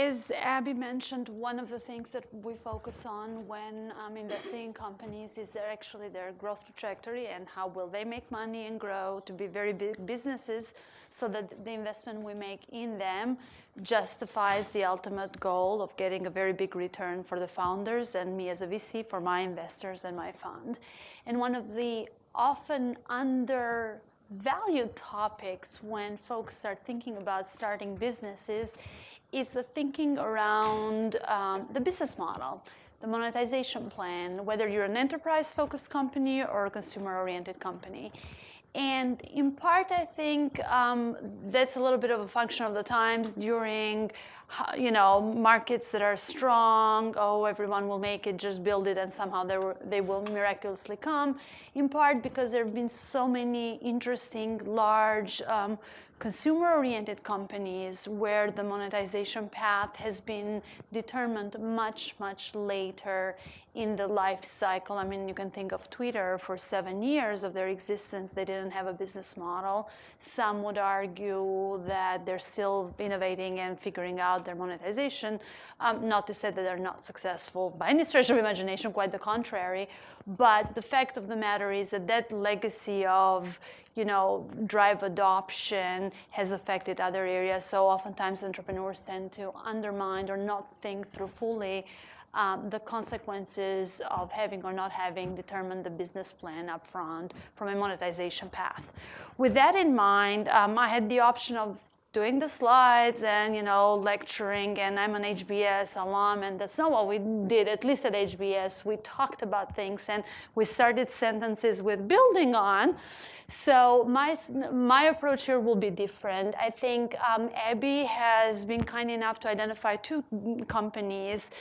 as Abby mentioned, one of the things that we focus on when investing in companies is their growth trajectory and how will they make money and grow to be very big businesses so that the investment we make in them justifies the ultimate goal of getting a very big return for the founders and me as a VC for my investors and my fund. And one of the often undervalued topics when folks start thinking about starting businesses is the thinking around the business model, the monetization plan, whether you're an enterprise-focused company or a consumer-oriented company. And in part, I think that's a little bit of a function of the times during, markets that are strong. Oh, everyone will make it, just build it, and somehow they will miraculously come. In part because there have been so many interesting, large, consumer-oriented companies where the monetization path has been determined much, much later in the life cycle. I mean, you can think of Twitter. For 7 years of their existence, they didn't have a business model. Some would argue that they're still innovating and figuring out their monetization. Not to say that they're not successful by any stretch of imagination, quite the contrary. But the fact of the matter is that that legacy of drive adoption has affected other areas. So oftentimes entrepreneurs tend to undermine or not think through fully the consequences of having or not having determined the business plan up front from a monetization path. With that in mind, I had the option of doing the slides and lecturing, and I'm an HBS alum, and that's not what we did. At least at HBS, we talked about things and we started sentences with building on. So my approach here will be different. I think Abby has been kind enough to identify 2 companies,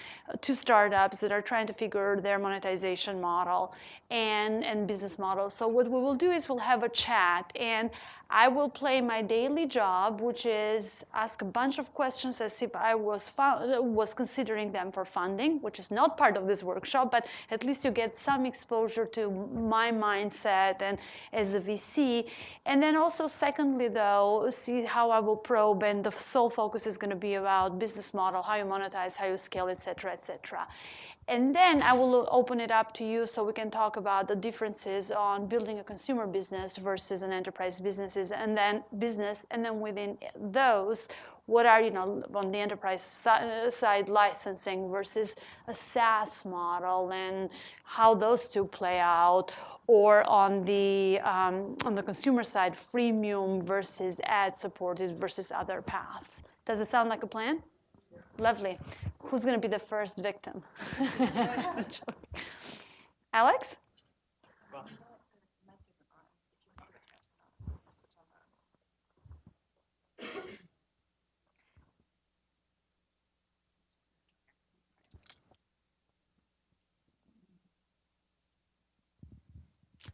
2 startups that are trying to figure their monetization model and business model. So what we will do is we'll have a chat, and I will play my daily job, which is ask a bunch of questions as if I was considering them for funding, which is not part of this workshop, but at least you get some exposure to my mindset and as a VC. And then also, secondly, though, see how I will probe, and the sole focus is going to be about business model, how you monetize, how you scale, et cetera, et cetera. And then I will open it up to you so we can talk about the differences on building a consumer business versus an enterprise business, and then within those, what are, on the enterprise side, licensing versus a SaaS model and how those 2 play out, or on the consumer side, freemium versus ad-supported versus other paths. Does it sound like a plan? Lovely. Who's going to be the first victim? Alex?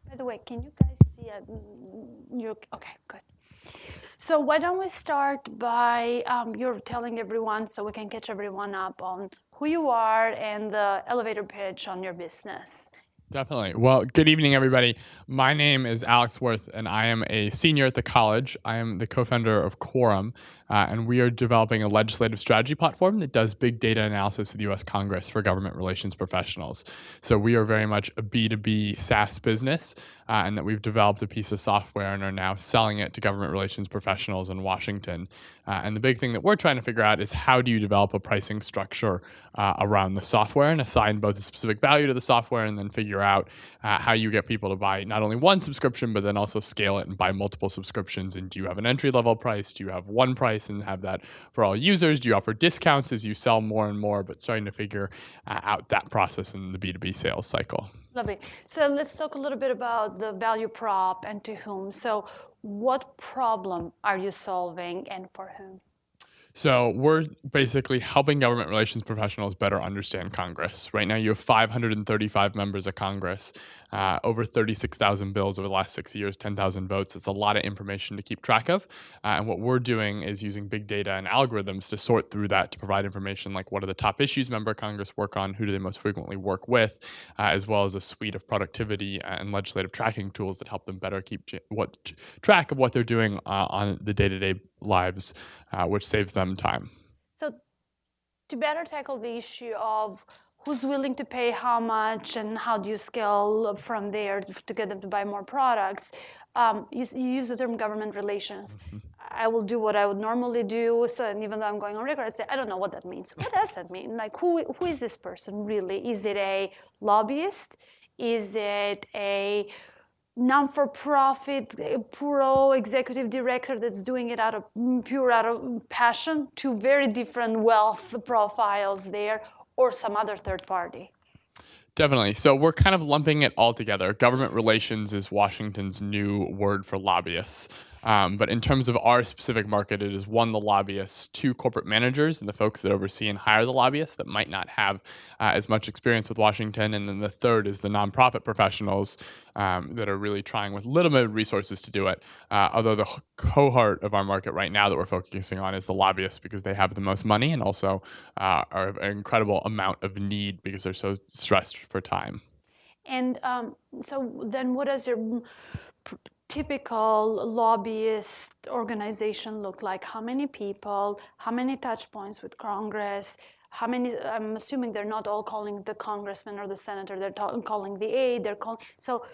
By the way, can you guys see? Okay, good. So why don't we start by you're telling everyone so we can catch everyone up on who you are and the elevator pitch on your business. Definitely. Well, good evening, everybody. My name is Alex Worth, and I am a senior at the college. I am the co-founder of Quorum, and we are developing a legislative strategy platform that does big data analysis of the U.S. Congress for government relations professionals. So we are very much a B2B SaaS business, and that we've developed a piece of software and are now selling it to government relations professionals in Washington. And the big thing that we're trying to figure out is how do you develop a pricing structure around the software and assign both a specific value to the software and then figure out how you get people to buy not only one subscription, but then also scale it and buy multiple subscriptions. And do you have an entry-level price? Do you have one price and have that for all users? Do you offer discounts as you sell more and more? But starting to figure out that process in the B2B sales cycle. Lovely. So let's talk a little bit about the value prop and to whom. So what problem are you solving and for whom? So we're basically helping government relations professionals better understand Congress. Right now, you have 535 members of Congress, over 36,000 bills over the last 6 years, 10,000 votes. It's a lot of information to keep track of. And what we're doing is using big data and algorithms to sort through that to provide information like what are the top issues member of Congress work on, who do they most frequently work with, as well as a suite of productivity and legislative tracking tools that help them better keep track of what they're doing on the day-to-day lives, which saves them time. So to better tackle the issue of who's willing to pay how much and how do you scale from there to get them to buy more products, you use the term government relations. I will do what I would normally do. So, and even though I'm going on record, I say, I don't know what that means. What does that mean? Like, who is this person really? Is it a lobbyist? Is it a non-for-profit pro-executive director that's doing it out of passion? Two very different wealth profiles there, or some other third party. Definitely. So we're kind of lumping it all together. Government relations is Washington's new word for lobbyists. But in terms of our specific market, it is one, the lobbyists, two, corporate managers and the folks that oversee and hire the lobbyists that might not have as much experience with Washington. And then the third is the nonprofit professionals that are really trying with limited resources to do it. Although the cohort of our market right now that we're focusing on is the lobbyists because they have the most money and also are an incredible amount of need because they're so stressed for time. And so then what does your typical lobbyist organization look like? How many people, how many touch points with Congress, how many, I'm assuming they're not all calling the congressman or the senator, they're calling the aide, they're calling, so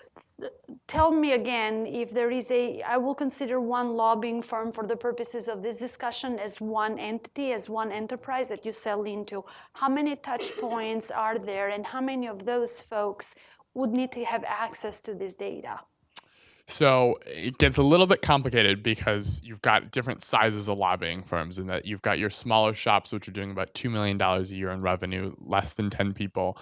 tell me again if there is I will consider one lobbying firm for the purposes of this discussion as one entity, as one enterprise that you sell into. How many touch points are there and how many of those folks would need to have access to this data? So it gets a little bit complicated because you've got different sizes of lobbying firms, and that you've got your smaller shops, which are doing about $2 million a year in revenue, less than 10 people,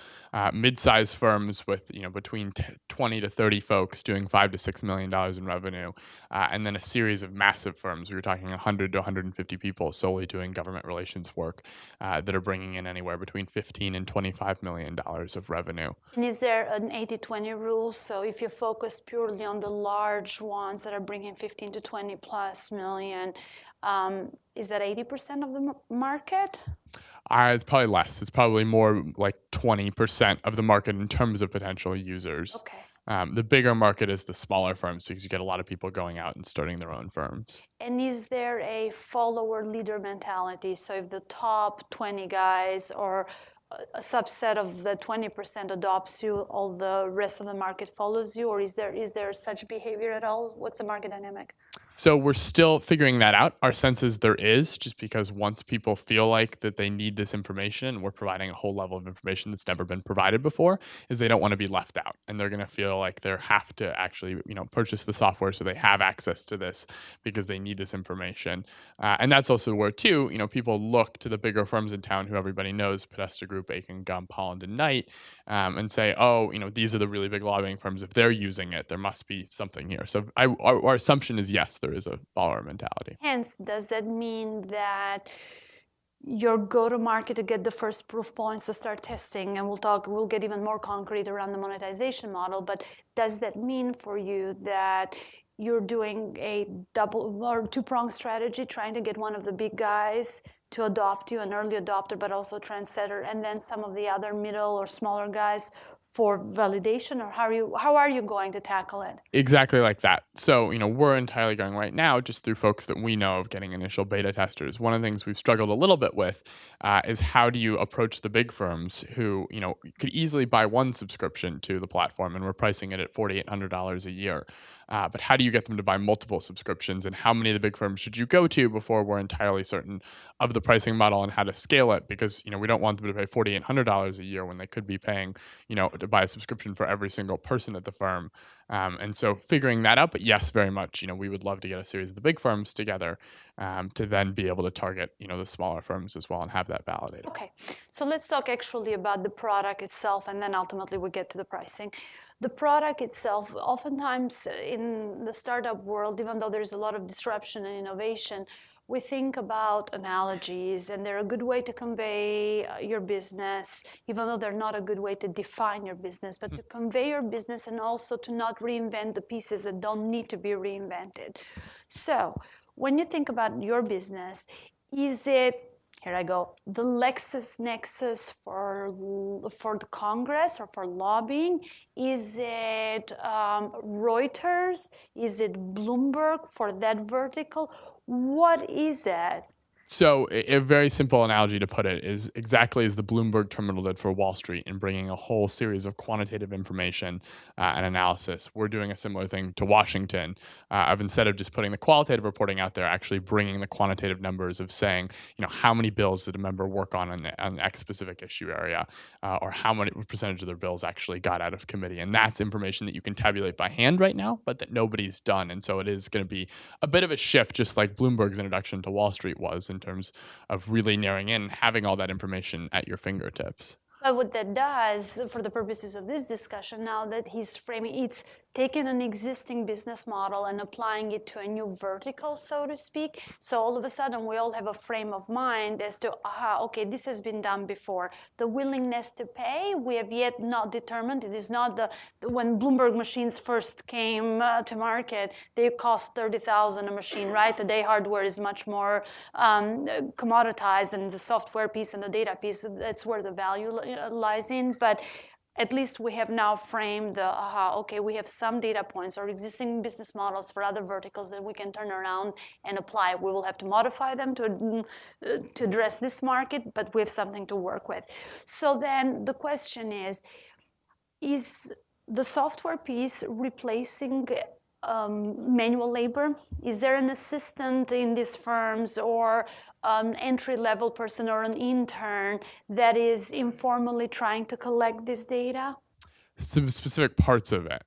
mid-sized firms with between 20 to 30 folks doing $5 to $6 million in revenue, and then a series of massive firms. We were talking 100 to 150 people solely doing government relations work that are bringing in anywhere between 15 and $25 million of revenue. And is there an 80-20 rule? So if you focus purely on the large ones that are bringing 15 to 20 plus million, is that 80% of the market? It's probably less. It's probably more like 20% of the market in terms of potential users. Okay. The bigger market is the smaller firms because you get a lot of people going out and starting their own firms. And is there a follower leader mentality? So if the top 20 guys or a subset of the 20% adopts you, all the rest of the market follows you, or is there such behavior at all? What's the market dynamic? So we're still figuring that out. Our sense is there is, just because once people feel like that they need this information, and we're providing a whole level of information that's never been provided before, is they don't want to be left out, and they're going to feel like they have to actually, purchase the software so they have access to this because they need this information. And that's also where too, people look to the bigger firms in town who everybody knows, Podesta Group, Aiken Gump, Holland and Knight, and say, oh, these are the really big lobbying firms. If they're using it, there must be something here. So our assumption is yes, there is a follower mentality. Hence, does that mean that your go-to-market to get the first proof points to start testing, and we'll get even more concrete around the monetization model, but does that mean for you that you're doing a double or two-pronged strategy, trying to get one of the big guys to adopt you, an early adopter, but also trendsetter, and then some of the other middle or smaller guys for validation, or how are you going to tackle it? Exactly like that. So, we're entirely going right now just through folks that we know of getting initial beta testers. One of the things we've struggled a little bit with is how do you approach the big firms who, could easily buy one subscription to the platform, and we're pricing it at $4,800 a year. But how do you get them to buy multiple subscriptions, and how many of the big firms should you go to before we're entirely certain of the pricing model and how to scale it? Because, we don't want them to pay $4,800 a year when they could be paying, to buy a subscription for every single person at the firm. And so figuring that out, but yes, very much, we would love to get a series of the big firms together to then be able to target, the smaller firms as well and have that validated. Okay, so let's talk actually about the product itself, and then ultimately we get to the pricing. The product itself, oftentimes in the startup world, even though there's a lot of disruption and innovation, we think about analogies, and they're a good way to convey your business, even though they're not a good way to define your business, but to convey your business and also to not reinvent the pieces that don't need to be reinvented. So when you think about your business, is it, here I go, the LexisNexis for the Congress or for lobbying? Is it Reuters? Is it Bloomberg for that vertical? What is it? So a very simple analogy to put it is exactly as the Bloomberg terminal did for Wall Street in bringing a whole series of quantitative information and analysis. We're doing a similar thing to Washington of instead of just putting the qualitative reporting out there, actually bringing the quantitative numbers of saying, how many bills did a member work on an X specific issue area, or how many percentage of their bills actually got out of committee. And that's information that you can tabulate by hand right now, but that nobody's done. And so it is going to be a bit of a shift, just like Bloomberg's introduction to Wall Street was, in terms of really narrowing in and having all that information at your fingertips. But what that does, for the purposes of this discussion, now that he's framing, it's taking an existing business model and applying it to a new vertical, so to speak. So all of a sudden, we all have a frame of mind as to, okay, this has been done before. The willingness to pay, we have yet not determined. It is not when Bloomberg machines first came to market, they cost $30,000 a machine, right? Today, hardware is much more commoditized, and the software piece and the data piece, that's where the value lies in. But at least we have now framed okay, we have some data points or existing business models for other verticals that we can turn around and apply. We will have to modify them to address this market, but we have something to work with. So then the question is the software piece replacing manual labor? Is there an assistant in these firms or an entry-level person or an intern that is informally trying to collect this data? Some specific parts of it.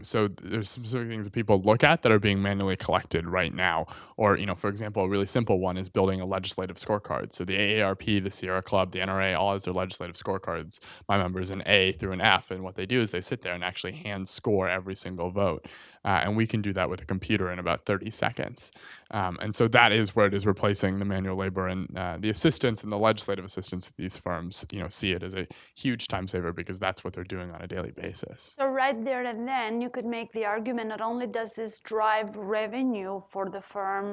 So there's specific things that people look at that are being manually collected right now. Or, for example, a really simple one is building a legislative scorecard. So the AARP, the Sierra Club, the NRA, all has their legislative scorecards. My members an A through an F. And what they do is they sit there and actually hand score every single vote. And we can do that with a computer in about 30 seconds. And so that is where it is replacing the manual labor, and the assistants and the legislative assistants at these firms, see it as a huge time saver because that's what they're doing on a daily basis. So right there and then you could make the argument not only does this drive revenue for the firm,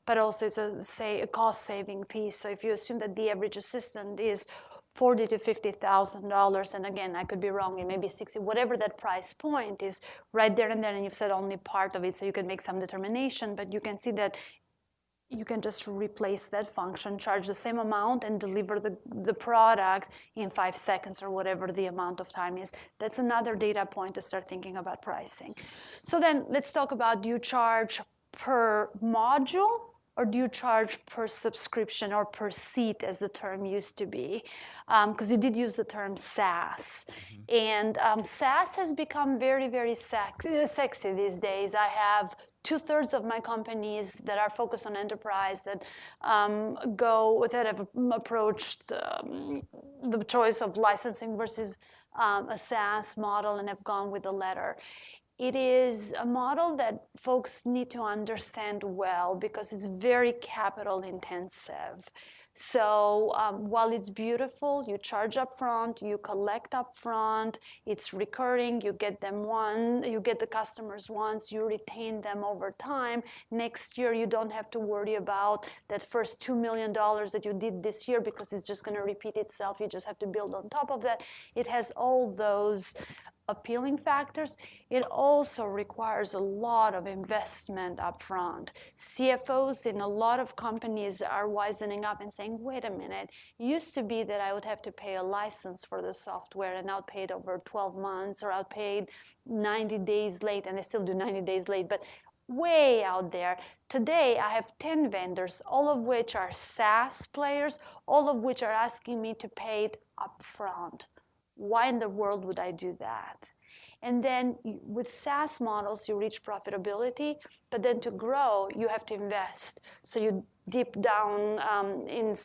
but also it's a cost-saving piece. So if you assume that the average assistant is $40,000 to $50,000, and again, I could be wrong, it may be $60,000, whatever that price point is, right there and then, and you've said only part of it, so you can make some determination, but you can see that you can just replace that function, charge the same amount, and deliver the product in 5 seconds or whatever the amount of time is. That's another data point to start thinking about pricing. So then let's talk about, do you charge per module, or do you charge per subscription or per seat, as the term used to be? Because you did use the term SaaS. Mm-hmm. And SaaS has become very, very sexy these days. I have 2/3 of my companies that are focused on enterprise that have approached the choice of licensing versus a SaaS model and have gone with the latter. It is a model that folks need to understand well because it's very capital intensive. So while it's beautiful, you charge up front, you collect up front, it's recurring, you get the customers once, you retain them over time. Next year, you don't have to worry about that first $2 million that you did this year because it's just gonna repeat itself. You just have to build on top of that. It has all those appealing factors. It also requires a lot of investment up front. CFOs in a lot of companies are wisening up and saying, wait a minute, it used to be that I would have to pay a license for the software and I'll pay it over 12 months or I'll pay it 90 days late, and I still do 90 days late, but way out there. Today, I have 10 vendors, all of which are SaaS players, all of which are asking me to pay it up front. Why in the world would I do that? And then with SaaS models, you reach profitability, but then to grow, you have to invest. So you dip down and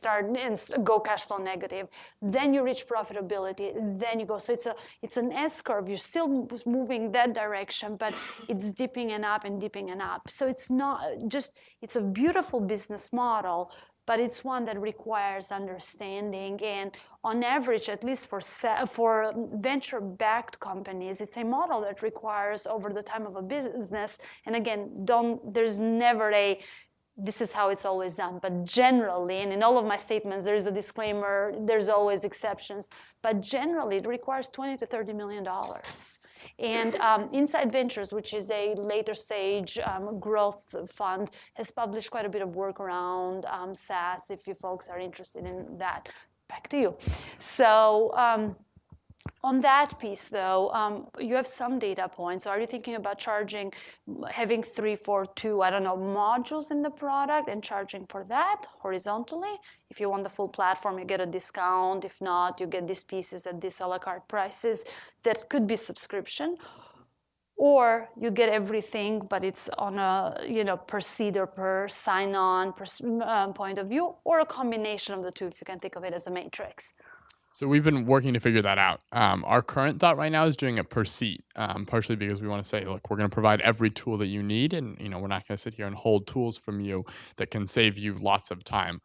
go cash flow negative. Then you reach profitability, then you go. So it's an S curve. You're still moving that direction, but it's dipping and up and dipping and up. So it's a beautiful business model, but it's one that requires understanding. And on average, at least for venture-backed companies, it's a model that requires over the time of a business. And again, there's never this is how it's always done. But generally, and in all of my statements, there's a disclaimer, there's always exceptions. But generally, it requires $20 to $30 million. And Insight Ventures, which is a later stage growth fund, has published quite a bit of work around SaaS, if you folks are interested in that. Back to you. So on that piece, though, you have some data points. Are you thinking about having 3, 4, 2, I don't know, modules in the product and charging for that horizontally? If you want the full platform, you get a discount. If not, you get these pieces at these a la carte prices that could be subscription. Or you get everything, but it's on a per seat or per sign-on point of view, or a combination of the two, if you can think of it as a matrix. So we've been working to figure that out. Our current thought right now is doing it per seat, partially because we want to say, look, we're going to provide every tool that you need, and we're not going to sit here and hold tools from you that can save you lots of time.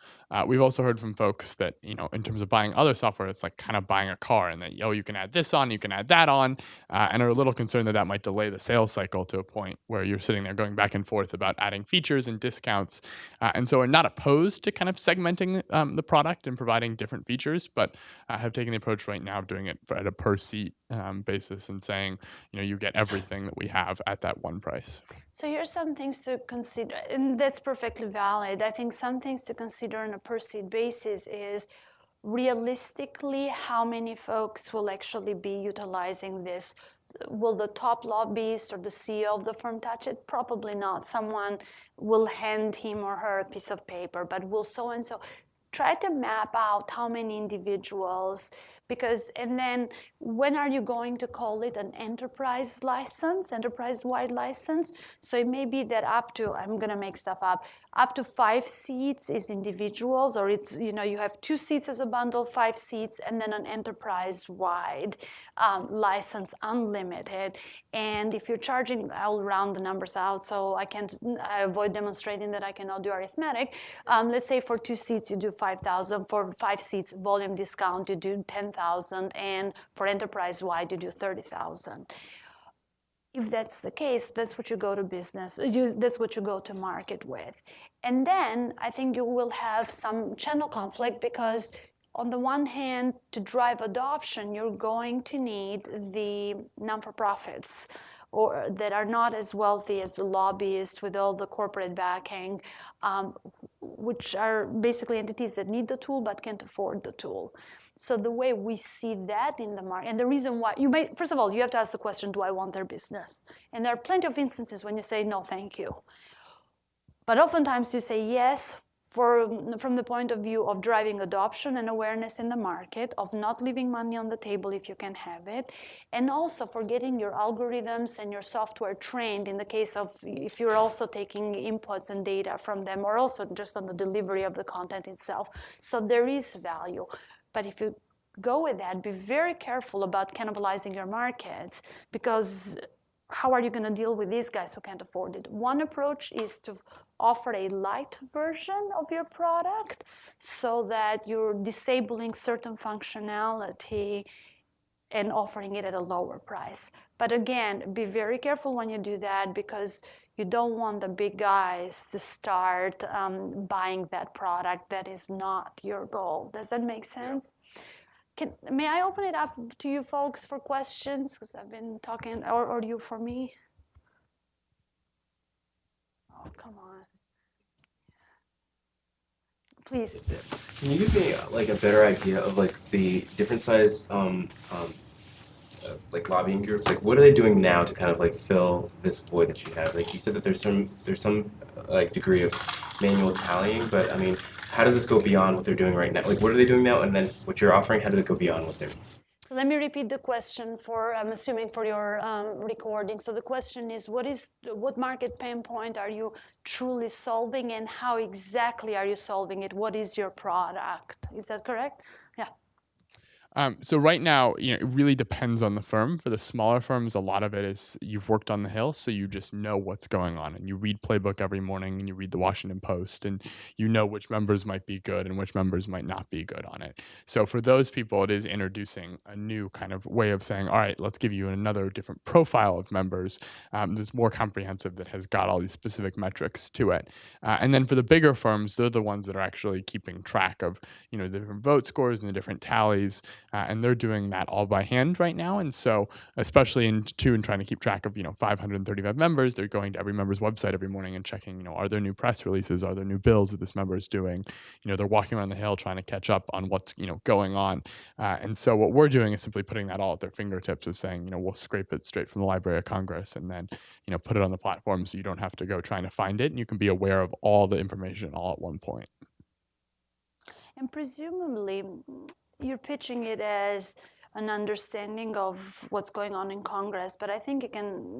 We've also heard from folks that in terms of buying other software, it's like kind of buying a car, and that you can add this on, you can add that on, and are a little concerned that might delay the sales cycle to a point where you're sitting there going back and forth about adding features and discounts, and so we're not opposed to kind of segmenting the product and providing different features, but have taken the approach right now of doing it at a per seat basis and saying, you get everything that we have at that one price. So here's some things to consider, and that's perfectly valid. I think some things to consider on a per seat basis is realistically how many folks will actually be utilizing this. Will the top lobbyist or the CEO of the firm touch it? Probably not. Someone will hand him or her a piece of paper, but will so-and-so. Try to map out how many individuals, and then when are you going to call it an enterprise license, enterprise-wide license? So it may be that I'm going to make stuff up to 5 seats is individuals, or it's, you have 2 seats as a bundle, 5 seats, and then an enterprise-wide license, unlimited. And if you're charging, I'll round the numbers out so I avoid demonstrating that I cannot do arithmetic. Let's say for 2 seats you do 5,000, for 5 seats volume discount you do 10,000, and for enterprise-wide you do 30,000. If that's the case, that's what you go to that's what you go to market with. And then I think you will have some channel conflict, because on the one hand, to drive adoption, you're going to need the non-for-profits or that are not as wealthy as the lobbyists with all the corporate backing, which are basically entities that need the tool but can't afford the tool. So the way we see that in the market, and the reason why, first of all, you have to ask the question, do I want their business? And there are plenty of instances when you say, no, thank you. But oftentimes you say yes, from the point of view of driving adoption and awareness in the market, of not leaving money on the table if you can have it, and also for getting your algorithms and your software trained in the case of if you're also taking inputs and data from them, or also just on the delivery of the content itself. So there is value. But if you go with that, be very careful about cannibalizing your markets, because how are you going to deal with these guys who can't afford it? One approach is to offer a light version of your product so that you're disabling certain functionality and offering it at a lower price. But again, be very careful when you do that, because you don't want the big guys to start buying that product. That is not your goal. Does that make sense? May I open it up to you folks for questions? Because I've been talking, or you for me? Oh, come on. Please. Can you give me a better idea of the different size lobbying groups? What are they doing now to kind of fill this void that you have? You said that there's some degree of manual tallying, but I mean, how does this go beyond what they're doing right now? What are they doing now, and then what you're offering, how does it go beyond what they're doing? Let me repeat the question I'm assuming for your recording. So the question is, what market pain point are you truly solving, and how exactly are you solving it? What is your product? Is that correct? Yeah. So right now, it really depends on the firm. For the smaller firms, a lot of it is you've worked on the Hill, so you just know what's going on, and you read Playbook every morning, and you read the Washington Post, and you know which members might be good and which members might not be good on it. So for those people, it is introducing a new kind of way of saying, all right, let's give you another different profile of members that's more comprehensive, that has got all these specific metrics to it. And then for the bigger firms, they're the ones that are actually keeping track of the different vote scores and the different tallies. and they're doing that all by hand right now. And so, especially in trying to keep track of 535 members, they're going to every member's website every morning and checking, are there new press releases, are there new bills that this member is doing. They're walking around the hill trying to catch up on what's going on. And so what we're doing is simply putting that all at their fingertips of saying, we'll scrape it straight from the Library of Congress and then put it on the platform so you don't have to go trying to find it, and you can be aware of all the information all at one point. And presumably, you're pitching it as an understanding of what's going on in Congress, but I think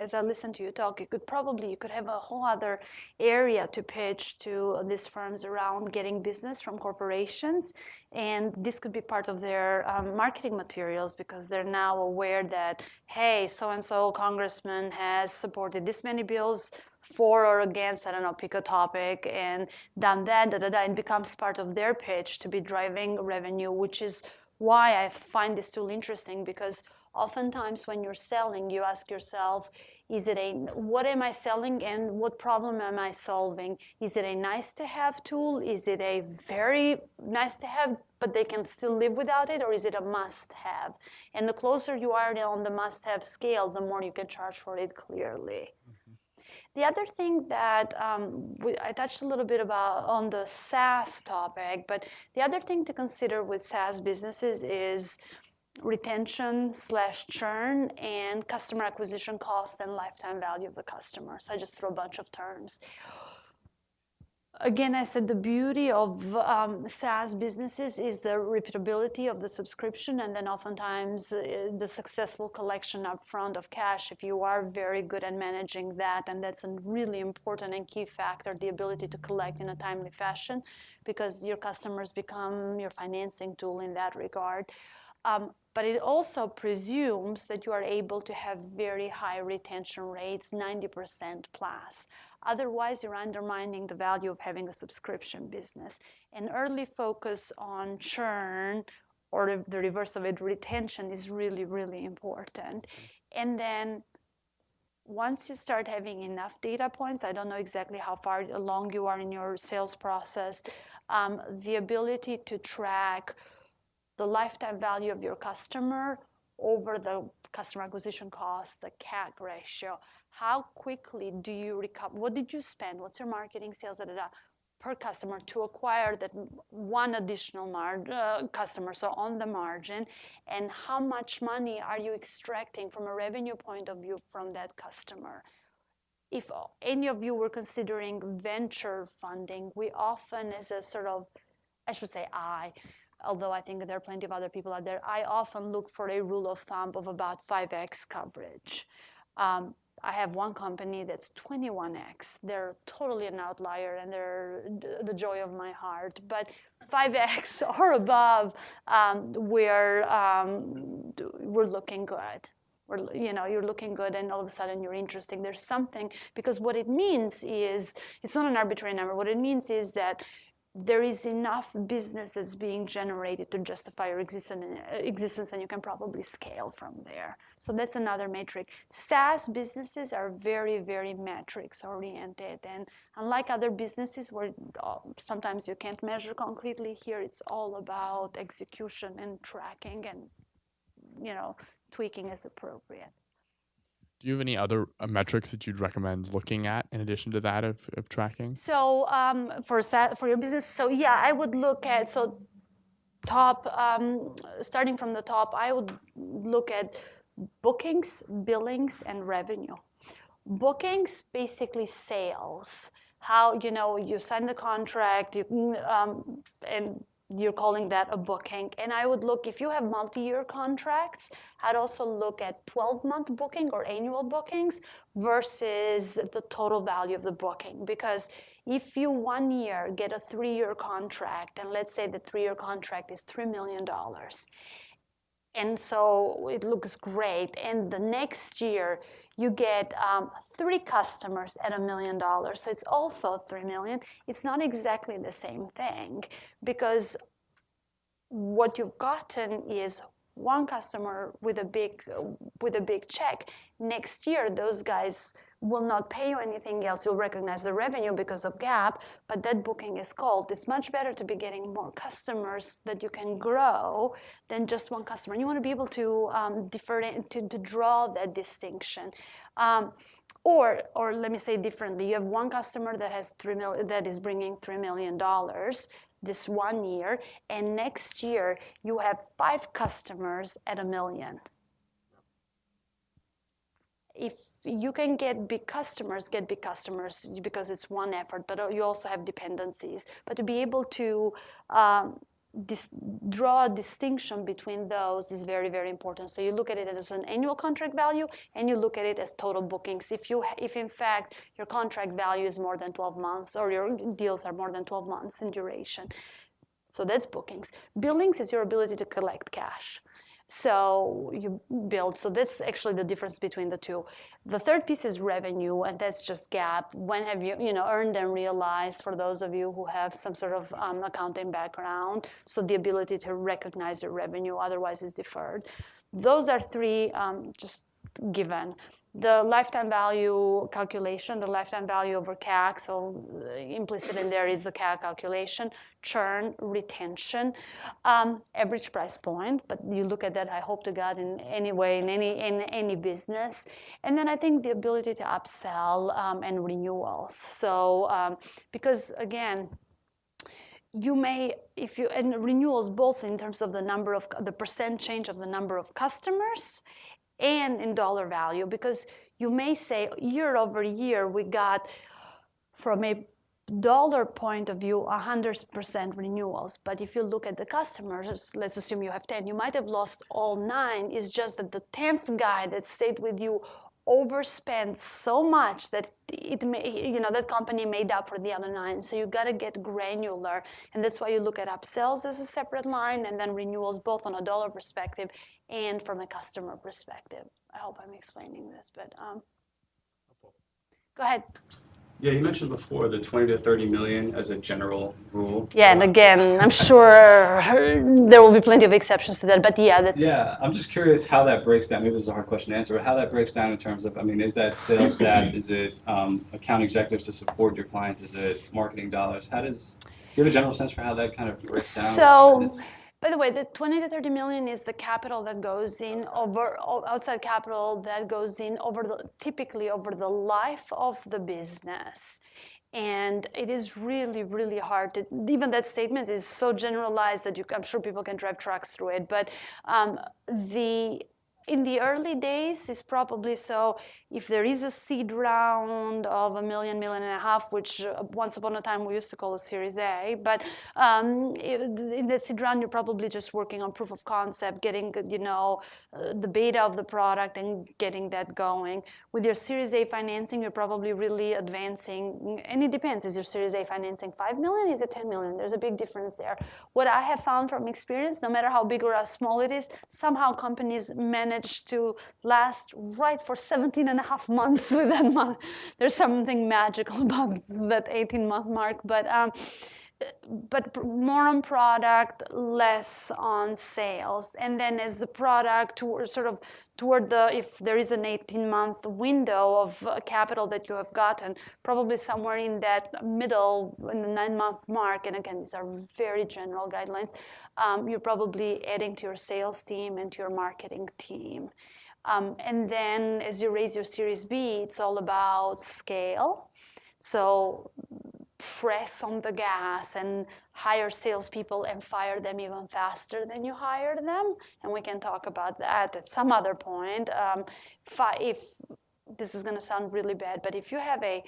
as I listen to you talk, you could have a whole other area to pitch to these firms around getting business from corporations, and this could be part of their marketing materials because they're now aware that, hey, so-and-so congressman has supported this many bills for or against, I don't know, pick a topic, and done that, and becomes part of their pitch to be driving revenue, which is why I find this tool interesting, because oftentimes when you're selling, you ask yourself, what am I selling and what problem am I solving? Is it a nice to have tool? Is it a very nice to have, but they can still live without it? Or is it a must have? And the closer you are on the must have scale, the more you can charge for it clearly. The other thing that I touched a little bit about on the SaaS topic, but the other thing to consider with SaaS businesses is retention/churn and customer acquisition cost and lifetime value of the customer. So I just threw a bunch of terms. Again, I said the beauty of SaaS businesses is the repeatability of the subscription, and then oftentimes the successful collection upfront of cash if you are very good at managing that, and that's a really important and key factor, the ability to collect in a timely fashion, because your customers become your financing tool in that regard. But it also presumes that you are able to have very high retention rates, 90% plus. Otherwise, you're undermining the value of having a subscription business. An early focus on churn, or the reverse of it, retention, is really, really important. And then once you start having enough data points, I don't know exactly how far along you are in your sales process, the ability to track the lifetime value of your customer over the customer acquisition cost, the CAC ratio. How quickly do you recover? What did you spend? What's your marketing, sales, per customer to acquire that one additional customer, so on the margin? And how much money are you extracting from a revenue point of view from that customer? If any of you were considering venture funding, we often, as a sort of, although I think there are plenty of other people out there, I often look for a rule of thumb of about 5x coverage. I have one company that's 21x. They're totally an outlier, and they're the joy of my heart. But 5x or above, we're looking good. You're looking good, and all of a sudden you're interesting. There's something, because what it means is, it's not an arbitrary number. What it means is that there is enough business that's being generated to justify your existence, and you can probably scale from there. So that's another metric. SaaS businesses are very, very metrics oriented, and unlike other businesses where sometimes you can't measure concretely, here it's all about execution and tracking and tweaking as appropriate. Do you have any other metrics that you'd recommend looking at in addition to that of tracking? So for your business, so yeah, I would look at, starting from the top, I would look at bookings, billings, and revenue. Bookings, basically sales. How, you sign the contract, and you're calling that a booking. And I would look, if you have multi-year contracts, I'd also look at 12-month booking or annual bookings versus the total value of the booking. Because if you 1 year get a 3-year contract, and let's say the 3-year contract is $3 million, and so it looks great, and the next year you get 3 customers at $1 million, so it's also $3 million. It's not exactly the same thing, because what you've gotten is 1 customer with a big check. Next year, those guys will not pay you anything else. You'll recognize the revenue because of GAAP, but that booking is cold. It's much better to be getting more customers that you can grow than just one customer. And you want to be able to to draw that distinction. Or let me say differently, you have one customer that has that is bringing $3 million this 1 year, and next year you have 5 customers at $1 million. If you can get big customers because it's one effort, but you also have dependencies. But to be able to draw a distinction between those is very, very important. So you look at it as an annual contract value, and you look at it as total bookings. If in fact your contract value is more than 12 months, or your deals are more than 12 months in duration, so that's bookings. Billings is your ability to collect cash. So you build. So that's actually the difference between the two. The third piece is revenue, and that's just GAAP. When have you earned and realized, for those of you who have some sort of accounting background, so the ability to recognize your revenue, otherwise it's deferred. Those are 3 just given. The lifetime value calculation, the lifetime value over CAC, so implicit in there is the CAC calculation, churn, retention, average price point, but you look at that, I hope to God, in any way, in any business. And then I think the ability to upsell and renewals. So because again, you may, and renewals both in terms of the percent change of the number of customers and in dollar value, because you may say year over year we got, from a dollar point of view, 100% renewals. But if you look at the customers, let's assume you have 10, you might have lost all 9. It's just that the 10th guy that stayed with you overspent so much that that company made up for the other 9. So you got to get granular, and that's why you look at upsells as a separate line, and then renewals both on a dollar perspective and from a customer perspective. I hope I'm explaining this, but go ahead. Yeah, you mentioned before the 20 to 30 million as a general rule. Yeah, and again, I'm sure there will be plenty of exceptions to that, but yeah, that's... Yeah, I'm just curious how that breaks down. Maybe this is a hard question to answer, but how that breaks down in terms of, is that sales staff? Is it account executives to support your clients? Is it marketing dollars? Do you have a general sense for how that kind of breaks down? So, by the way, the 20 to 30 million is the capital that goes in outside capital that goes in typically over the life of the business. And it is really, really hard even that statement is so generalized that I'm sure people can drive trucks through it. But in the early days, it's probably so if there is a seed round of $1 million, $1.5 million, which once upon a time we used to call a Series A, but in the seed round, you're probably just working on proof of concept, getting the beta of the product and getting that going. With your Series A financing, you're probably really advancing, and it depends. Is your Series A financing 5 million? Is it 10 million? There's a big difference there. What I have found from experience, no matter how big or how small it is, somehow companies manage to last right for 17.5 months with that month. There's something magical about that 18-month mark, but more on product, less on sales. And then as the product toward if there is an 18-month window of capital that you have gotten, probably somewhere in that middle, in the 9-month mark, and again, these are very general guidelines, you're probably adding to your sales team and to your marketing team. And then as you raise your Series B, it's all about scale. So press on the gas and hire salespeople and fire them even faster than you hired them. And we can talk about that at some other point. If this is going to sound really bad, but if you have a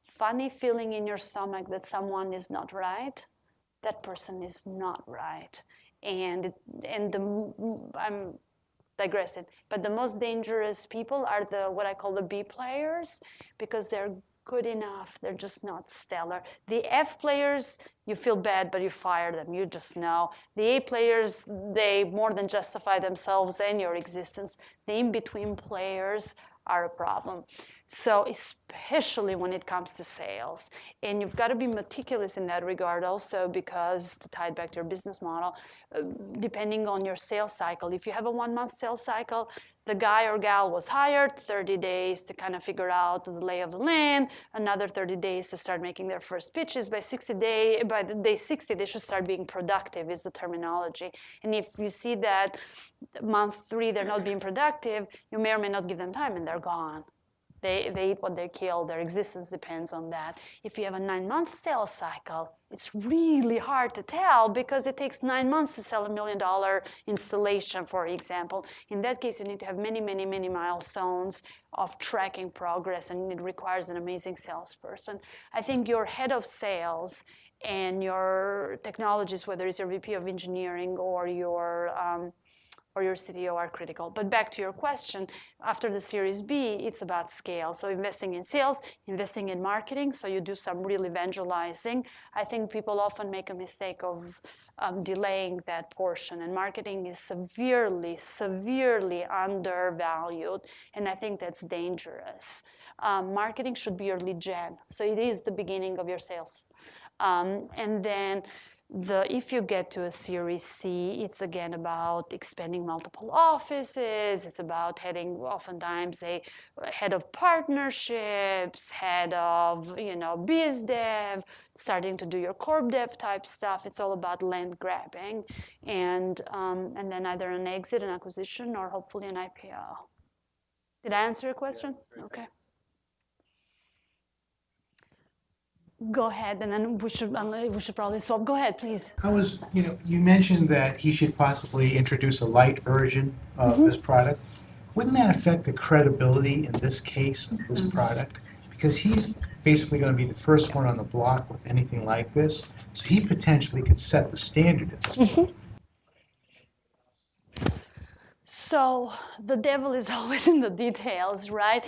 funny feeling in your stomach that someone is not right, that person is not right. I'm digressing, but the most dangerous people are what I call the B players, because they're good enough, they're just not stellar. The F players, you feel bad, but you fire them, you just know. The A players, they more than justify themselves and your existence. The in-between players are a problem. So especially when it comes to sales. And you've got to be meticulous in that regard also, because to tie it back to your business model, depending on your sales cycle, if you have a 1-month sales cycle, the guy or gal was hired, 30 days to kind of figure out the lay of the land, another 30 days to start making their first pitches. By the day 60, they should start being productive, is the terminology. And if you see that month 3, they're not being productive, you may or may not give them time and they're gone. They eat what they kill. Their existence depends on that. If you have a 9-month sales cycle, it's really hard to tell because it takes 9 months to sell $1 million installation, for example. In that case, you need to have many, many, many milestones of tracking progress, and it requires an amazing salesperson. I think your head of sales and your technologists, whether it's your VP of engineering or your CTO, are critical. But back to your question, after the Series B, it's about scale. So investing in sales, investing in marketing, so you do some real evangelizing. I think people often make a mistake of delaying that portion, and marketing is severely, severely undervalued, and I think that's dangerous. Marketing should be your lead gen, so it is the beginning of your sales. And then if you get to a Series C, it's again about expanding multiple offices. It's about oftentimes a head of partnerships, head of biz dev, starting to do your corp dev type stuff. It's all about land grabbing, and then either an exit, an acquisition, or hopefully an IPO. Did I answer your question? Okay. Go ahead, and then we should probably swap. Go ahead, please. You mentioned that he should possibly introduce a light version of this product. Wouldn't that affect the credibility in this case of this product? Because he's basically going to be the first one on the block with anything like this, so he potentially could set the standard at this point. So the devil is always in the details, right?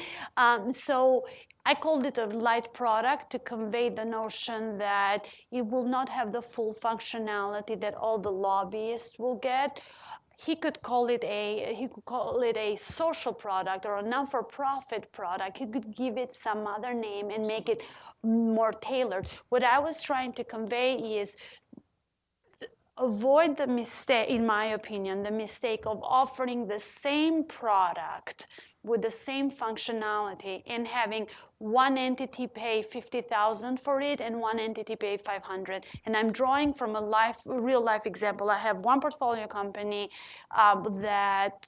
So I called it a light product to convey the notion that it will not have the full functionality that all the lobbyists will get. He could call it a social product or a non-for-profit product. He could give it some other name and make it more tailored. What I was trying to convey is avoid the mistake, in my opinion, the mistake of offering the same product with the same functionality and having one entity pay $50,000 for it and one entity pay $500. And I'm drawing from a real life example. I have one portfolio company that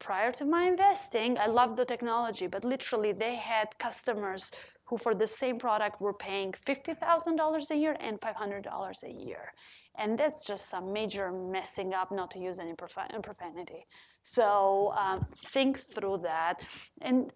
prior to my investing, I loved the technology, but literally they had customers who for the same product were paying $50,000 a year and $500 a year. And that's just some major messing up, not to use any profanity. So think through that. And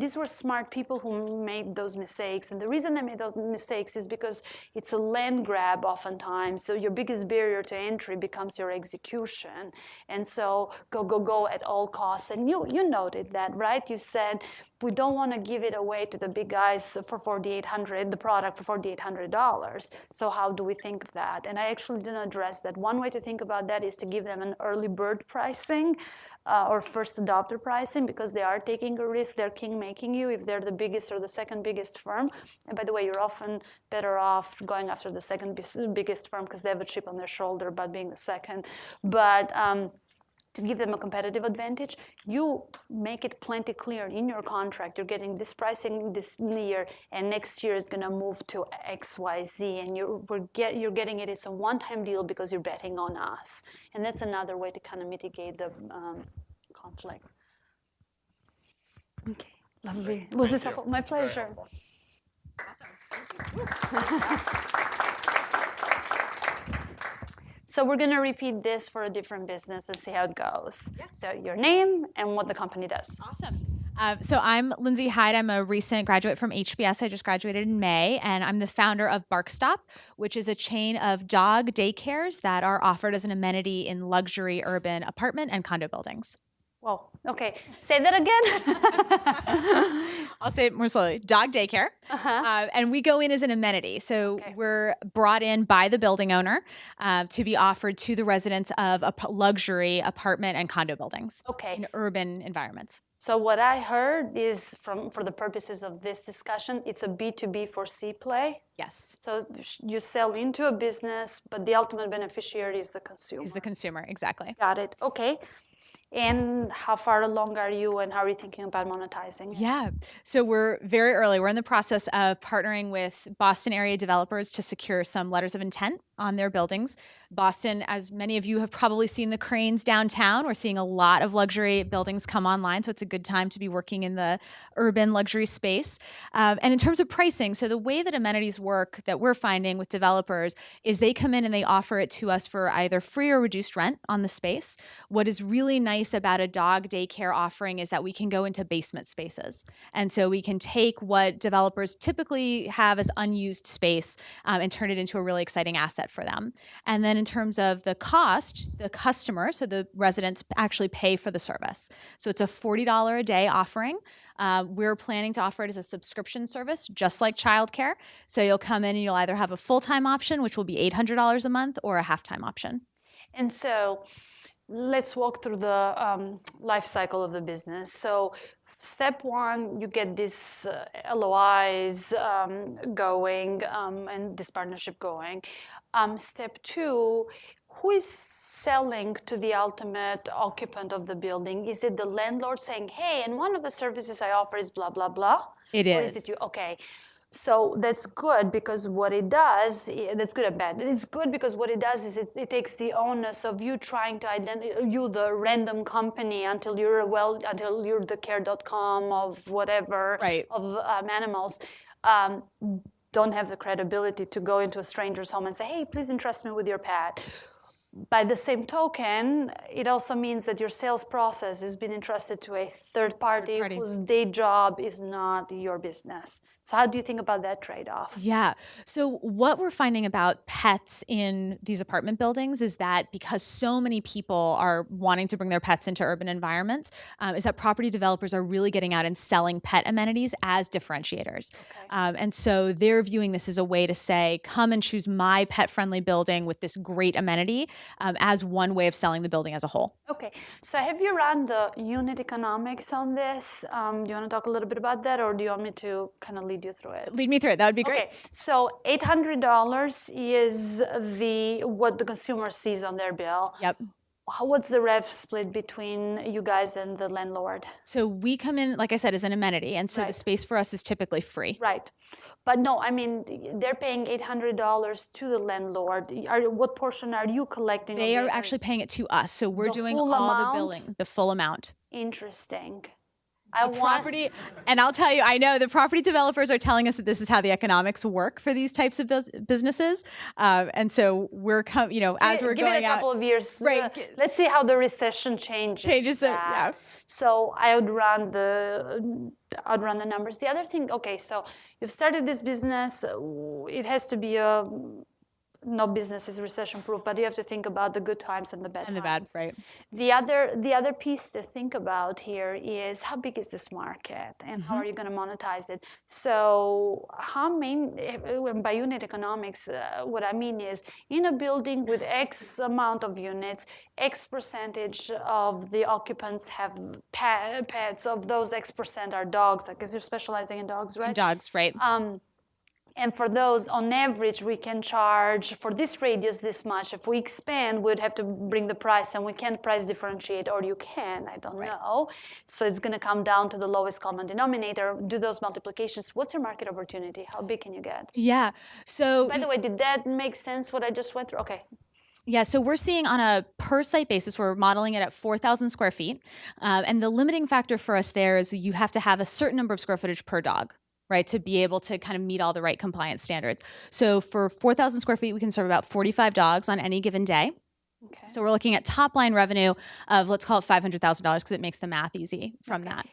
these were smart people who made those mistakes. And the reason they made those mistakes is because it's a land grab oftentimes. So your biggest barrier to entry becomes your execution. And so go at all costs. And you noted that, right? You said, we don't want to give it away to the big guys for $4,800, the product for $4,800. So how do we think of that? And I actually didn't address that. One way to think about that is to give them an early bird pricing or first adopter pricing, because they are taking a risk. They're king-making you if they're the biggest or the second biggest firm. And by the way, you're often better off going after the second biggest firm because they have a chip on their shoulder about being the second. But to give them a competitive advantage, you make it plenty clear in your contract. You're getting this pricing this year, and next year is going to move to X, Y, Z, and you're getting it. It's a one-time deal because you're betting on us, and that's another way to kind of mitigate the conflict. Okay, lovely. Was this helpful? My pleasure. Awesome. So we're going to repeat this for a different business and see how it goes. Yeah. So your name and what the company does. Awesome. So I'm Lindsay Hyde. I'm a recent graduate from HBS. I just graduated in May, and I'm the founder of BarkStop, which is a chain of dog daycares that are offered as an amenity in luxury urban apartment and condo buildings. Well, Okay, say that again. I'll say it more slowly. Dog daycare. And we go in as an amenity. So Okay. we're brought in by the building owner to be offered to the residents of luxury apartment and condo buildings Okay. in urban environments. So what I heard is, for the purposes of this discussion, it's a B2B for C play. Yes, So you sell into a business, but the ultimate beneficiary is the consumer. is the consumer. Exactly. Got it. Okay. And how far along are you, and how are you thinking about monetizing it? Yeah. So we're very early. We're in the process of partnering with Boston area developers to secure some letters of intent on their buildings. Boston, as many of you have probably seen the cranes downtown, we're seeing a lot of luxury buildings come online. So it's a good time to be working in the urban luxury space. And in terms of pricing, so the way that amenities work that we're finding with developers is they come in and they offer it to us for either free or reduced rent on the space. What is really nice about a dog daycare offering is that we can go into basement spaces. And so we can take what developers typically have as unused space and turn it into a really exciting asset for them. And then in terms of the cost, the customer, so the residents actually pay for the service. So it's a $40 a day offering. We're planning to offer it as a subscription service, just like childcare. So you'll come in and you'll either have a full-time option, which will be $800 a month, or a half-time option. And so let's walk through the life cycle of the business. So step one, you get these LOIs going and this partnership going. Step two, who is selling to the ultimate occupant of the building? Is it the landlord saying, hey, and one of the services I offer is blah, blah, blah? It Or is. is it you? Okay. So that's good because what it does, that's good and bad. It's good because what it does is it takes the onus of you trying to identify, you the random company until you're the care.com of whatever, Right. of animals, don't have the credibility to go into a stranger's home and say, hey, please entrust me with your pet. By the same token, it also means that your sales process has been entrusted to a third party whose day job is not your business. So how do you think about that trade-off? Yeah. So what we're finding about pets in these apartment buildings is that because so many people are wanting to bring their pets into urban environments, is that property developers are really getting out and selling pet amenities as differentiators. Okay. And so they're viewing this as a way to say, come and choose my pet-friendly building with this great amenity as one way of selling the building as a whole. Okay, so have you run the unit economics on this? Do you want to talk a little bit about that, or do you want me to kind of lead you through it? Lead me through it. That would be great. Okay, so $800 is what the consumer sees on their bill. Yep. What's the rev split between you guys and the landlord? So we come in, like I said, as an amenity. And so the Right. space for us is typically free. Right. But no, I mean, they're paying $800 to the landlord. What portion are you collecting? They of are the actually paying it to us. So we're The doing full all amount? the billing, the full amount. Interesting. Property, and I'll tell you, I know the property developers are telling us that this is how the economics work for these types of businesses, and so we're as we're give going it a couple out, of years. Right. Let's see how the recession changes that. So I would run the numbers. The other thing, okay, so you've started this business. It has to be no business is recession proof, but you have to think about the good times and the bad and the times. bad, right? The other piece to think about here is how big is this market and how are you going to monetize it? So by unit economics, what I mean is in a building with X amount of units, X percentage of the occupants have pets. Of those X percent are dogs, because you're specializing in dogs, right? Dogs, right? And for those, on average, we can charge for this radius this much. If we expand, we'd have to bring the price, and we can't price differentiate, or you can, I don't know. So it's going to come down to the lowest common denominator. Do those multiplications. What's your market opportunity? How big can you get? Yeah. So By the way, did that make sense, what I just went through? Okay. yeah, so we're seeing on a per site basis, we're modeling it at 4,000 square feet. And the limiting factor for us there is you have to have a certain number of square footage per dog, right, to be able to kind of meet all the right compliance standards. So for 4,000 square feet, we can serve about 45 dogs on any given day. Okay. So we're looking at top line revenue of, let's call it $500,000 because it makes the math easy from that.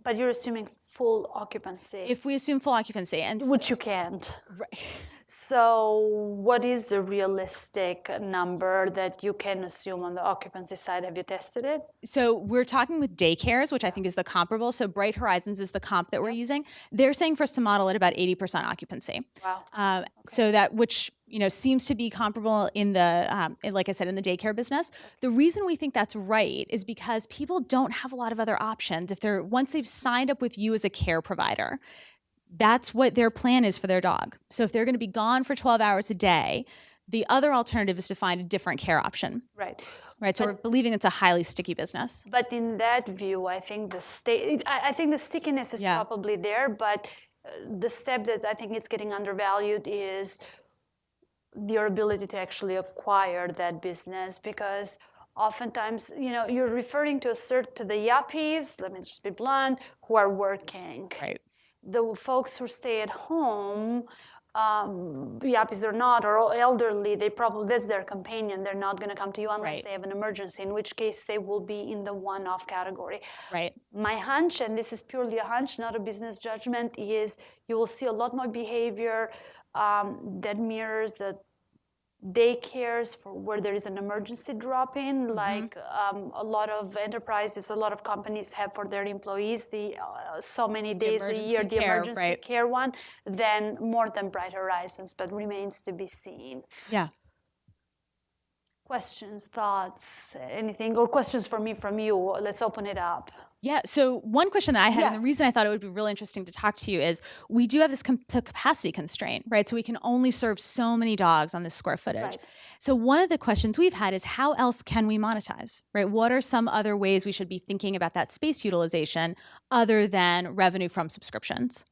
But you're assuming full occupancy, If we assume full occupancy, and which you can't. right. So what is the realistic number that you can assume on the occupancy side? Have you tested it? So we're talking with daycares, which I think is the comparable. So Bright Horizons is the comp that we're using. They're saying for us to model at about 80% occupancy. Wow. So that, which seems to be comparable in the, like I said, in the daycare business. The reason we think that's right is because people don't have a lot of other options. Once they've signed up with you as a care provider, that's what their plan is for their dog. So if they're going to be gone for 12 hours a day, the other alternative is to find a different care option. Right. Right. So we're believing it's a highly sticky business. But in that view, I think I think the stickiness is probably there, but the step that I think it's getting undervalued is your ability to actually acquire that business, because oftentimes, you're referring to the yuppies, let me just be blunt, who are working. Right. The folks who stay at home, yuppies or not, or elderly, that's their companion. They're not going to come to you unless they have an emergency, in which case they will be in the one-off category. Right. My hunch, and this is purely a hunch, not a business judgment, is you will see a lot more behavior that mirrors the daycares for where there is an emergency drop-in, like a lot of enterprises, a lot of companies have for their employees so many days a year, the emergency care one, then more than Bright Horizons, but remains to be seen. Yeah. Questions, thoughts, anything, or questions for me from you? Let's open it up. Yeah. So one question that I had, and the reason I thought it would be really interesting to talk to you is we do have this capacity constraint, right? So we can only serve so many dogs on this square footage. Right. So one of the questions we've had is how else can we monetize, right? What are some other ways we should be thinking about that space utilization other than revenue from subscriptions?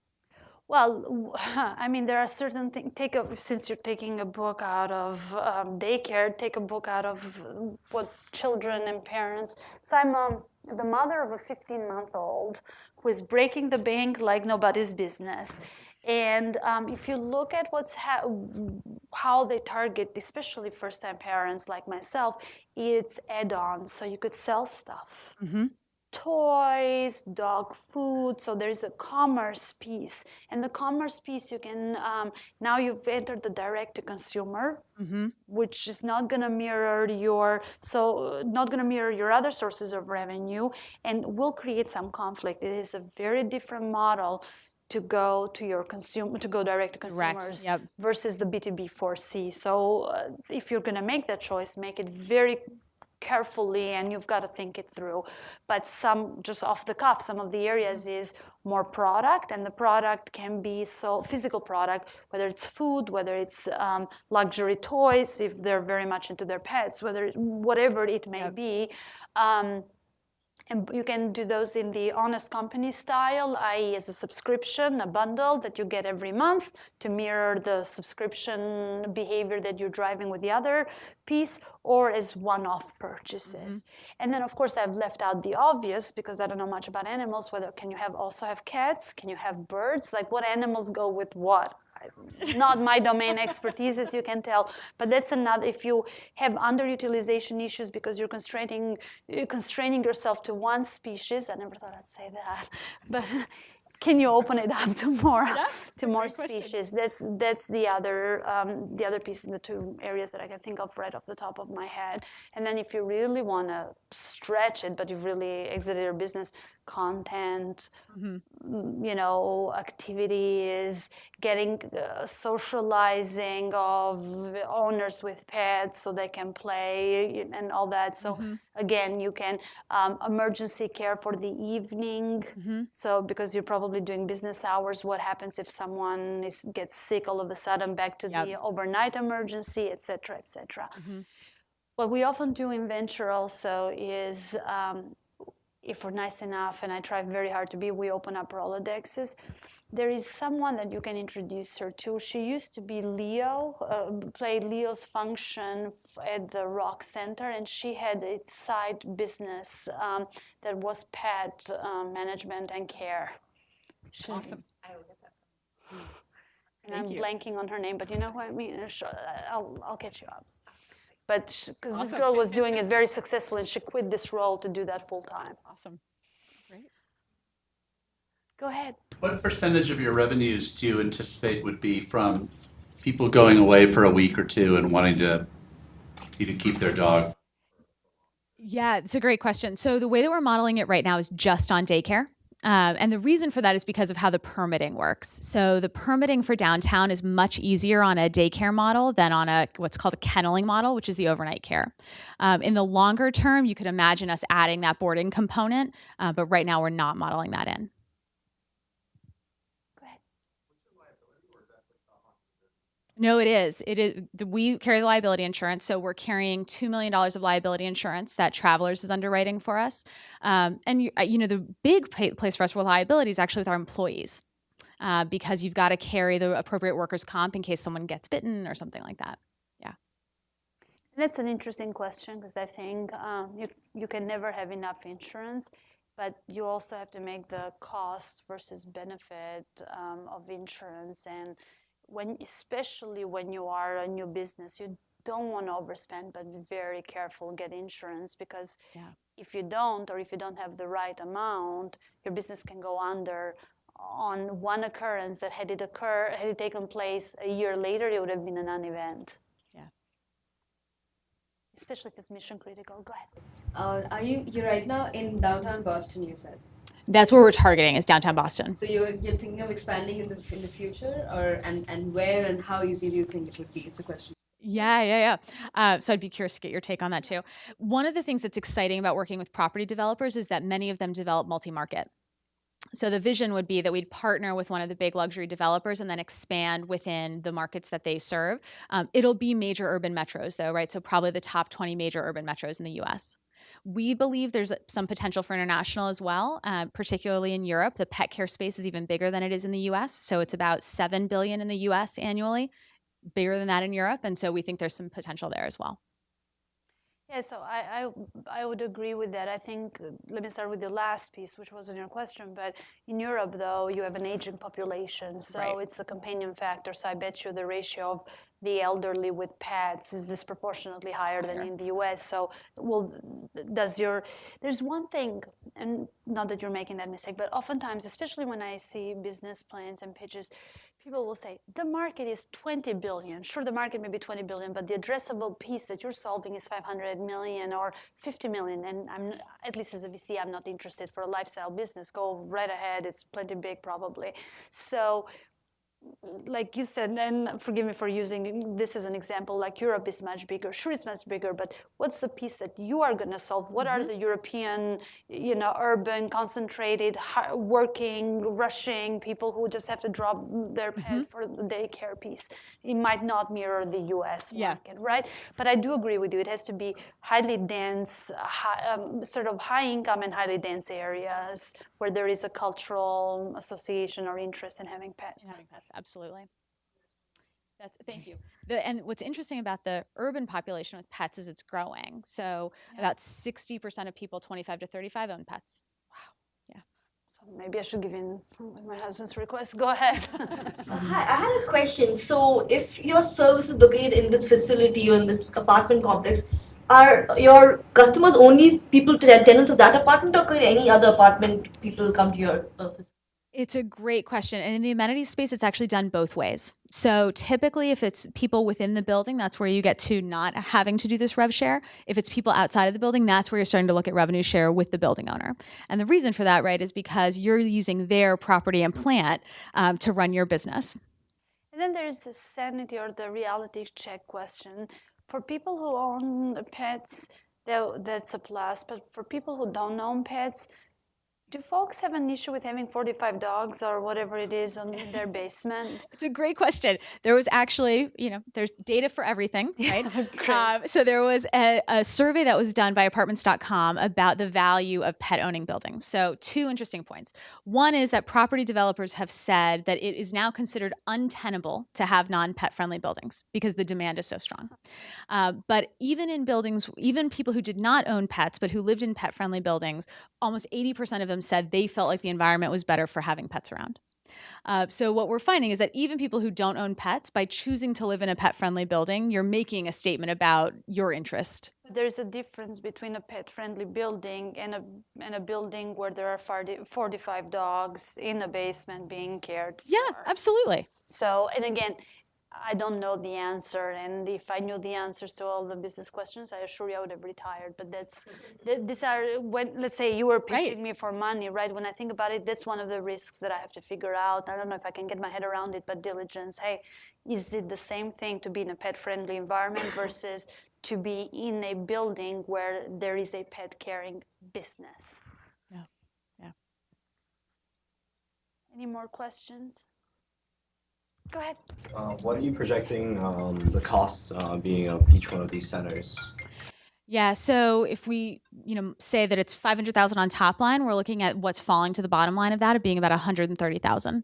Well, I mean, there are certain things. Since you're taking a book out of daycare, take a book out of what children and parents. So I'm the mother of a 15-month-old who is breaking the bank like nobody's business. And if you look at how they target, especially first-time parents like myself, it's add-ons. So you could sell stuff. Mm-hmm. Toys, dog food, so there's a commerce piece. And the commerce piece, you can, now you've entered the direct to consumer, which is not gonna mirror your other sources of revenue, and will create some conflict. It is a very different model to go to your consumer, to go direct to consumers versus the B2B4C. So if you're gonna make that choice, make it very carefully, and you've got to think it through. But just off the cuff, some of the areas is more product, and the product can be physical product, whether it's food, whether it's luxury toys, if they're very much into their pets, whatever it may be. And you can do those in the honest company style, i.e. as a subscription, a bundle that you get every month to mirror the subscription behavior that you're driving with the other piece, or as one-off purchases. And then, of course, I've left out the obvious because I don't know much about animals. Can you also have cats? Can you have birds? Like, what animals go with what? Not my domain expertise, as you can tell, but that's another. If you have underutilization issues because you're constraining yourself to one species, I never thought I'd say that, but can you open it up to more species? That's the other piece in the two areas that I can think of right off the top of my head. And then if you really want to stretch it, but you've really exited your business, content, activities, getting socializing of owners with pets so they can play and all that. So again, you can emergency care for the evening. So because you're probably doing business hours, what happens if someone gets sick all of a sudden, back to the overnight emergency, et cetera, et cetera. What we often do in venture also is, if we're nice enough, and I try very hard to be, we open up Rolodexes. There is someone that you can introduce her to. She used to be Leo, played Leo's function at the Rock Center, and she had a side business that was pet management and care. She's awesome. And I'm blanking on her name, but you know who I mean? I'll catch you up. But because this girl was doing it very successfully, and she quit this role to do that full time. Awesome. Great. Go ahead. What percentage of your revenues do you anticipate would be from people going away for a week or two and wanting to either keep their dog? Yeah, it's a great question. So the way that we're modeling it right now is just on daycare. And the reason for that is because of how the permitting works. So the permitting for downtown is much easier on a daycare model than on a what's called a kenneling model, which is the overnight care. In the longer term, you could imagine us adding that boarding component, but right now we're not modeling that in. Go ahead. No, it is. We carry the liability insurance, so we're carrying $2 million of liability insurance that Travelers is underwriting for us. The big place for us with liability is actually with our employees, because you've got to carry the appropriate workers' comp in case someone gets bitten or something like that. Yeah. That's an interesting question because I think you can never have enough insurance, but you also have to make the cost versus benefit of insurance. And especially when you are a new business, you don't want to overspend, but be very careful, get insurance, because if you don't, or if you don't have the right amount, your business can go under on one occurrence that had it taken place a year later, it would have been a non-event. Yeah. Especially if it's mission critical. Go ahead. You're right now in downtown Boston, you said. That's where we're targeting, is downtown Boston. So you're thinking of expanding in the future, or and where and how easy do you think it would be? It's a question. Yeah. So I'd be curious to get your take on that too. One of the things that's exciting about working with property developers is that many of them develop multi-market. So the vision would be that we'd partner with one of the big luxury developers and then expand within the markets that they serve. It'll be major urban metros though, right? So probably the top 20 major urban metros in the US. We believe there's some potential for international as well, particularly in Europe. The pet care space is even bigger than it is in the US. So it's about $7 billion in the US annually, bigger than that in Europe. And so we think there's some potential there as well. Yeah, so I would agree with that. I think, let me start with the last piece, which wasn't your question, but in Europe, though, you have an aging population, so it's a companion factor. So I bet you the ratio of the elderly with pets is disproportionately higher than in the US. So, there's one thing, and not that you're making that mistake, but oftentimes, especially when I see business plans and pitches, people will say, the market is 20 billion. Sure, the market may be 20 billion, but the addressable piece that you're solving is 500 million or 50 million. And at least as a VC, I'm not interested for a lifestyle business. Go right ahead. It's plenty big, probably. So, like you said, and forgive me for using this as an example, like Europe is much bigger. Sure, it's much bigger, but what's the piece that you are going to solve? What are the European, urban, concentrated, working, rushing people who just have to drop their pet for the daycare piece? It might not mirror the US market, right? But I do agree with you. It has to be highly dense, sort of high income and highly dense areas where there is a cultural association or interest in having pets. Absolutely. Thank you. And what's interesting about the urban population with pets is it's growing. So about 60% of people 25 to 35 own pets. Wow. Yeah. So maybe I should give in with my husband's request. Go ahead. Hi, I had a question. So if your service is located in this facility or in this apartment complex, are your customers only people, tenants of that apartment, or could any other apartment people come to your office? It's a great question. And in the amenities space, it's actually done both ways. So typically, if it's people within the building, that's where you get to not having to do this rev share. If it's people outside of the building, that's where you're starting to look at revenue share with the building owner. And the reason for that, right, is because you're using their property and plant to run your business. And then there's the sanity or the reality check question. For people who own pets, that's a plus. But for people who don't own pets, do folks have an issue with having 45 dogs or whatever it is in their basement? It's a great question. There was actually, there's data for everything, right? So there was a survey that was done by apartments.com about the value of pet owning buildings. So 2 interesting points. One is that property developers have said that it is now considered untenable to have non-pet friendly buildings because the demand is so strong. But even in buildings, even people who did not own pets, but who lived in pet friendly buildings, almost 80% of them said they felt like the environment was better for having pets around. So what we're finding is that even people who don't own pets, by choosing to live in a pet-friendly building, you're making a statement about your interest. There's a difference between a pet-friendly building and a building where there are 45 dogs in a basement being cared for. Yeah, absolutely. So, and again, I don't know the answer, and if I knew the answers to all the business questions, I assure you I would have retired. But these are, when, let's say you were pitching me for money, right? When I think about it, that's one of the risks that I have to figure out. I don't know if I can get my head around it, but diligence, hey, is it the same thing to be in a pet-friendly environment versus to be in a building where there is a pet-caring business? Yeah, yeah. Any more questions? Go ahead. What are you projecting the costs being of each one of these centers? Yeah, so if we, say that it's 500,000 on top line, we're looking at what's falling to the bottom line of that of being about 130,000.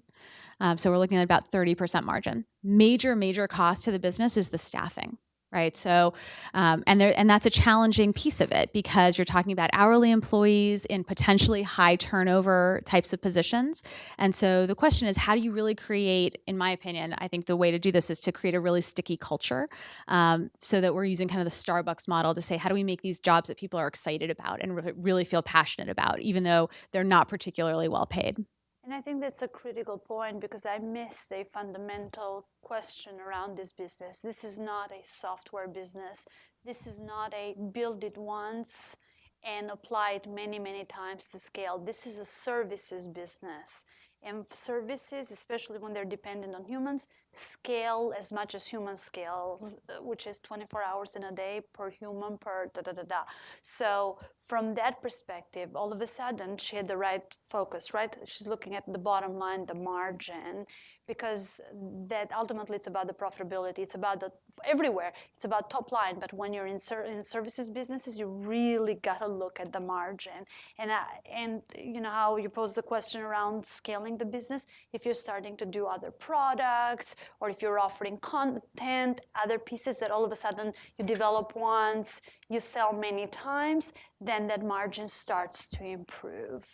So we're looking at about 30% margin. Major cost to the business is the staffing, right? So, and that's a challenging piece of it because you're talking about hourly employees in potentially high turnover types of positions. And so the question is, how do you really create, in my opinion, I think the way to do this is to create a really sticky culture, so that we're using kind of the Starbucks model to say, how do we make these jobs that people are excited about and really feel passionate about, even though they're not particularly well paid? And I think that's a critical point because I missed a fundamental question around this business. This is not a software business. This is not a build it once and apply it many times to scale. This is a services business. And services, especially when they're dependent on humans, scale as much as humans scales, which is 24 hours in a day per human per da-da-da-da. So from that perspective, all of a sudden, she had the right focus, right? She's looking at the bottom line, the margin, because that ultimately it's about the profitability. It's about everywhere. It's about top line. But when you're in services businesses, you really got to look at the margin. And you know how you pose the question around scaling the business? If you're starting to do other products, or if you're offering content, other pieces that all of a sudden you develop once, you sell many times, then that margin starts to improve.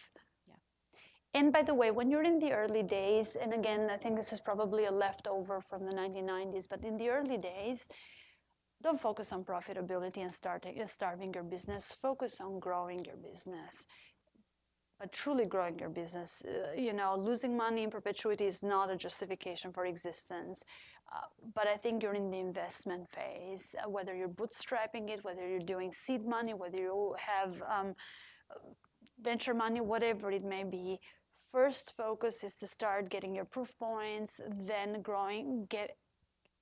And by the way, when you're in the early days, and again, I think this is probably a leftover from the 1990s, but in the early days, don't focus on profitability and starving your business. Focus on growing your business. But truly growing your business, losing money in perpetuity is not a justification for existence. But I think you're in the investment phase, whether you're bootstrapping it, whether you're doing seed money, whether you have venture money, whatever it may be. First focus is to start getting your proof points, then growing,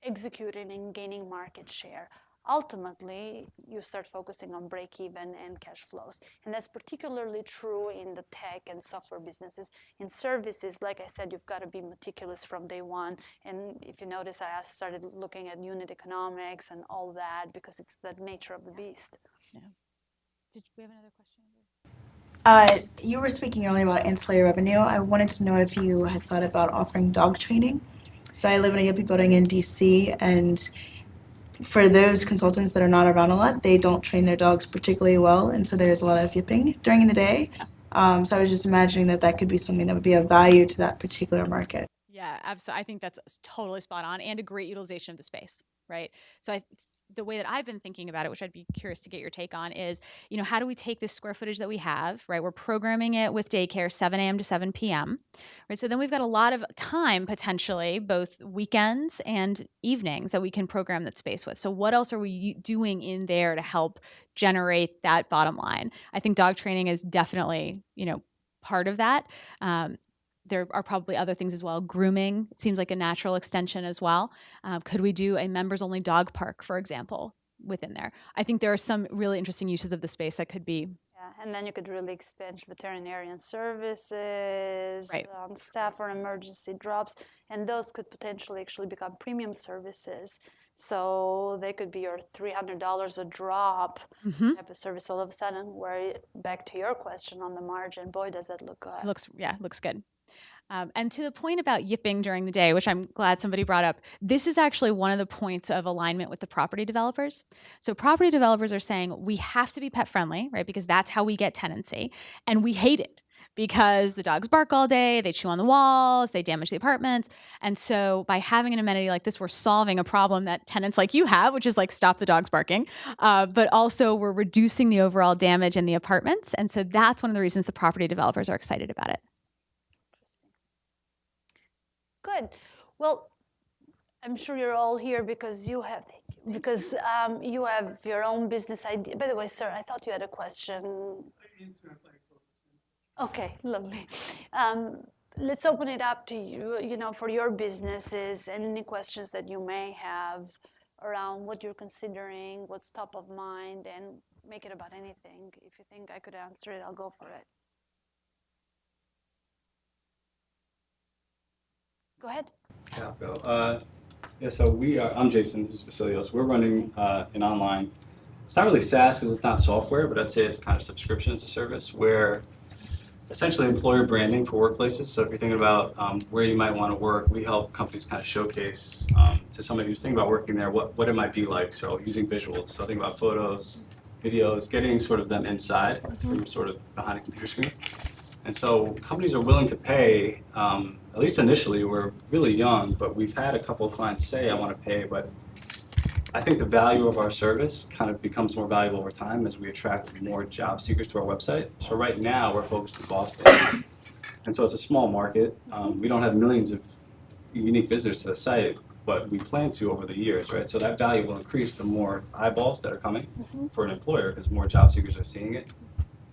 executing and gaining market share. Ultimately, you start focusing on break even and cash flows. And that's particularly true in the tech and software businesses. In services, like I said, you've got to be meticulous from day one. And if you notice, I started looking at unit economics and all that because it's the nature of the beast. Yeah. Did we have another question? You were speaking earlier about ancillary revenue. I wanted to know if you had thought about offering dog training. So I live in a Yuppie building in DC, and for those consultants that are not around a lot, they don't train their dogs particularly well, and so there's a lot of yipping during the day. So I was just imagining that could be something that would be of value to that particular market. Yeah, absolutely. I think that's totally spot on and a great utilization of the space, right? So the way that I've been thinking about it, which I'd be curious to get your take on, is, how do we take this square footage that we have, right? We're programming it with daycare 7 a.m. to 7 p.m., right? So then we've got a lot of time, potentially, both weekends and evenings, that we can program that space with. So what else are we doing in there to help generate that bottom line? I think dog training is definitely, part of that. There are probably other things as well. Grooming seems like a natural extension as well. Could we do a members-only dog park, for example, within there? I think there are some really interesting uses of the space that could be. Yeah, and then you could really expand veterinarian services, right, on staff or emergency drops, and those could potentially actually become premium services. So they could be your $300 a drop type of service all of a sudden, where, back to your question on the margin, boy, does that look good. Looks good. And to the point about yipping during the day, which I'm glad somebody brought up, this is actually one of the points of alignment with the property developers. So property developers are saying we have to be pet friendly, right? Because that's how we get tenancy. And we hate it because the dogs bark all day, they chew on the walls, they damage the apartments. And so by having an amenity like this, we're solving a problem that tenants like you have, which is like stop the dogs barking. But also we're reducing the overall damage in the apartments. And so that's one of the reasons the property developers are excited about it. Good. Well, I'm sure you're all here because you have your own business idea. By the way, sir, I thought you had a question. Okay, lovely. Let's open it up to you, for your businesses and any questions that you may have around what you're considering, what's top of mind, and make it about anything. If you think I could answer it, I'll go for it. Go ahead. Yeah, I'll go. So I'm Jason, this is Vasilios. We're running an online, it's not really SaaS because it's not software, but I'd say it's kind of subscription as a service where essentially employer branding for workplaces. So if you're thinking about where you might want to work, we help companies kind of showcase to somebody who's thinking about working there what it might be like. So using visuals, so think about photos, videos, getting sort of them inside from sort of behind a computer screen. And so companies are willing to pay, at least initially, we're really young, but we've had a couple of clients say, I want to pay, but I think the value of our service kind of becomes more valuable over time as we attract more job seekers to our website. So right now, we're focused in Boston. And so it's a small market. We don't have millions of unique visitors to the site, but we plan to over the years, right? So that value will increase the more eyeballs that are coming for an employer because more job seekers are seeing it.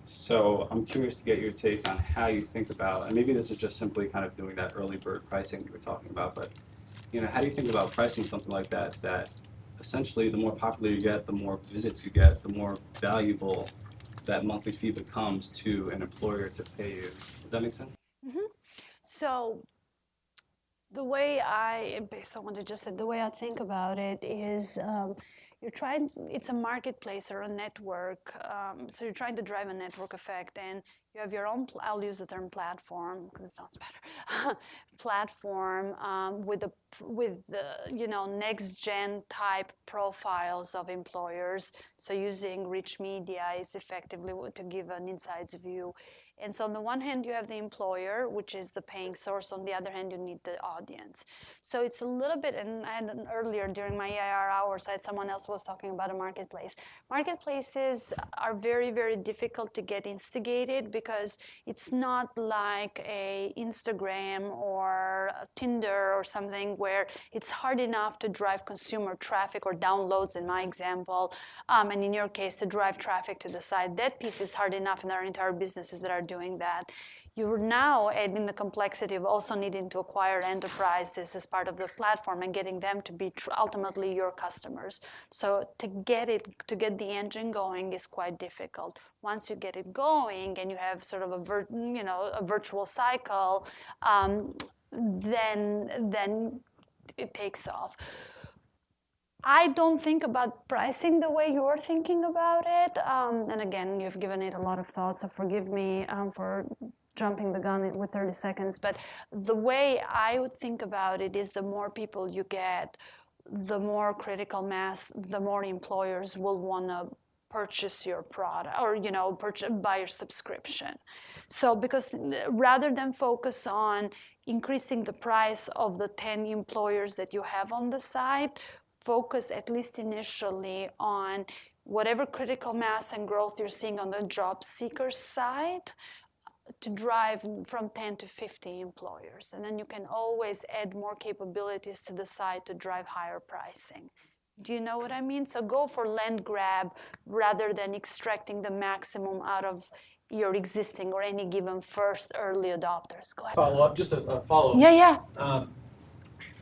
So I'm curious to get your take on how you think about, and maybe this is just simply kind of doing that early bird pricing you were talking about, but how do you think about pricing something like that, that essentially the more popular you get, the more visits you get, the more valuable that monthly fee becomes to an employer to pay you. Does that make sense? So the way based on what you just said, the way I think about it is it's a marketplace or a network. So you're trying to drive a network effect, and you have your own, I'll use the term platform because it sounds better, platform with the next gen type profiles of employers. So using rich media is effectively to give an insights view. And so on the one hand, you have the employer, which is the paying source. On the other hand, you need the audience. So it's a little bit, and I had earlier during my EIR hours, I had someone else was talking about a marketplace. Marketplaces are very, very difficult to get instigated because it's not like a Instagram or a Tinder or something where it's hard enough to drive consumer traffic or downloads in my example, and in your case to drive traffic to the site. That piece is hard enough, and there are entire businesses that are doing that. You're now adding the complexity of also needing to acquire enterprises as part of the platform and getting them to be ultimately your customers. So to get the engine going is quite difficult. Once you get it going and you have sort of a virtual cycle, then it takes off. I don't think about pricing the way you're thinking about it. And again, you've given it a lot of thought, so forgive me for jumping the gun with 30 seconds. But the way I would think about it is the more people you get, the more critical mass, the more employers will want to purchase your product or buy your subscription. So because rather than focus on increasing the price of the 10 employers that you have on the site, focus at least initially on whatever critical mass and growth you're seeing on the job seeker side to drive from 10 to 50 employers. And then you can always add more capabilities to the site to drive higher pricing. Do you know what I mean? So go for land grab rather than extracting the maximum out of your existing or any given first early adopters. Go ahead. Follow up, just a follow up. Yeah.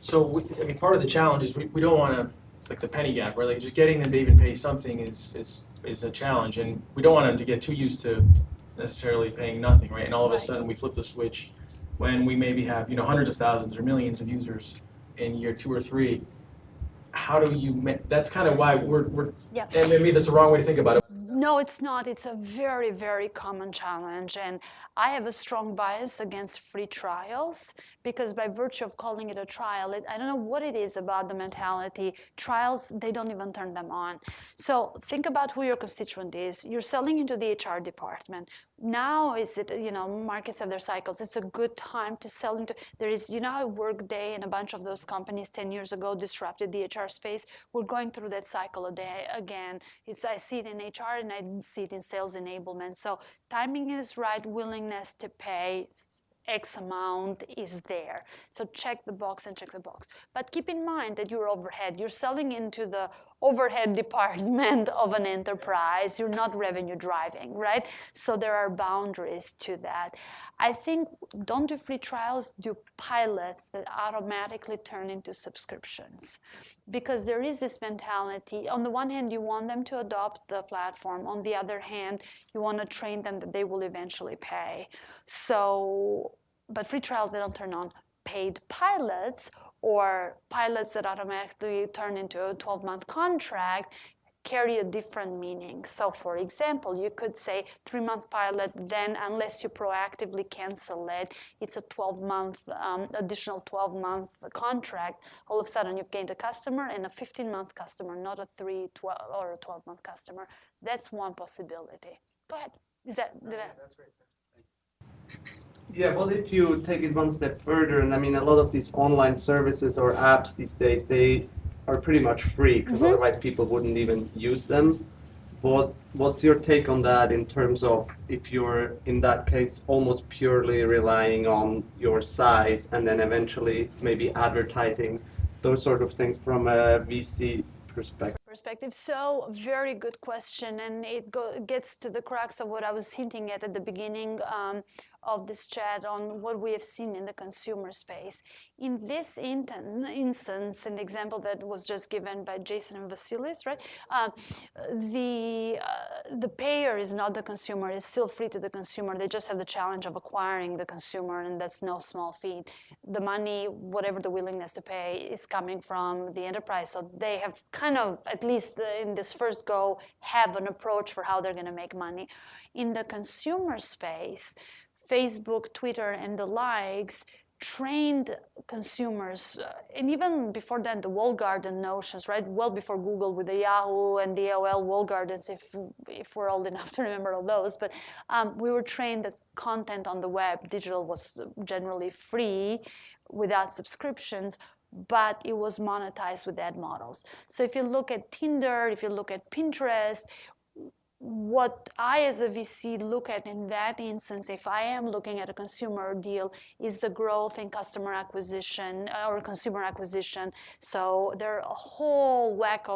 So part of the challenge is we don't want to. It's like the penny gap, right? Like just getting them to even pay something is a challenge, and we don't want them to get too used to necessarily paying nothing, right? And all of a sudden we flip the switch when we maybe have hundreds of thousands or millions of users in year 2 or 3. How do you? That's kind of why we're. Yeah. And maybe that's the wrong way to think about it. No, it's not. It's a very, very common challenge. And I have a strong bias against free trials because by virtue of calling it a trial, I don't know what it is about the mentality. Trials, they don't even turn them on. So think about who your constituent is. You're selling into the HR department. Now is it, markets have their cycles. It's a good time to sell into, there is, how Workday and a bunch of those companies 10 years ago disrupted the HR space. We're going through that cycle again. I see it in HR and I see it in sales enablement. So timing is right, willingness to pay, X amount is there. So check the box and check the box. But keep in mind that your overhead, you're selling into the overhead department of an enterprise. You're not revenue driving, right? So there are boundaries to that. I think don't do free trials, do pilots that automatically turn into subscriptions. Because there is this mentality, on the one hand, you want them to adopt the platform. On the other hand, you want to train them that they will eventually pay. So, but free trials, they don't turn on paid pilots or pilots that automatically turn into a 12-month contract carry a different meaning. So for example, you could say 3-month pilot, then unless you proactively cancel it, it's a 12-month, additional 12-month contract. All of a sudden you've gained a customer and a 15-month customer, not a 3, 12, or a 12-month customer. That's one possibility. Go ahead. Is that, That's great. Yeah, well, if you take it one step further, and I mean, a lot of these online services or apps these days, they are pretty much free because otherwise people wouldn't even use them. What's your take on that in terms of if you're in that case almost purely relying on your size and then eventually maybe advertising, those sort of things from a VC perspective? So very good question, and it gets to the crux of what I was hinting at the beginning of this chat on what we have seen in the consumer space. In this instance, in the example that was just given by Jason and Vasilis, right? The payer is not the consumer; it's still free to the consumer. They just have the challenge of acquiring the consumer, and that's no small feat. The money, whatever the willingness to pay, is coming from the enterprise. So they have kind of, at least in this first go, have an approach for how they're going to make money. In the consumer space, Facebook, Twitter, and the likes trained consumers, and even before then, the walled garden notions, right? Well before Google with the Yahoo and the AOL walled gardens, if we're old enough to remember all those. But we were trained that content on the web, digital, was generally free without subscriptions, but it was monetized with ad models. So if you look at Tinder, if you look at Pinterest, what I as a VC look at in that instance, if I am looking at a consumer deal, is the growth in customer acquisition or consumer acquisition. So there are a whole whack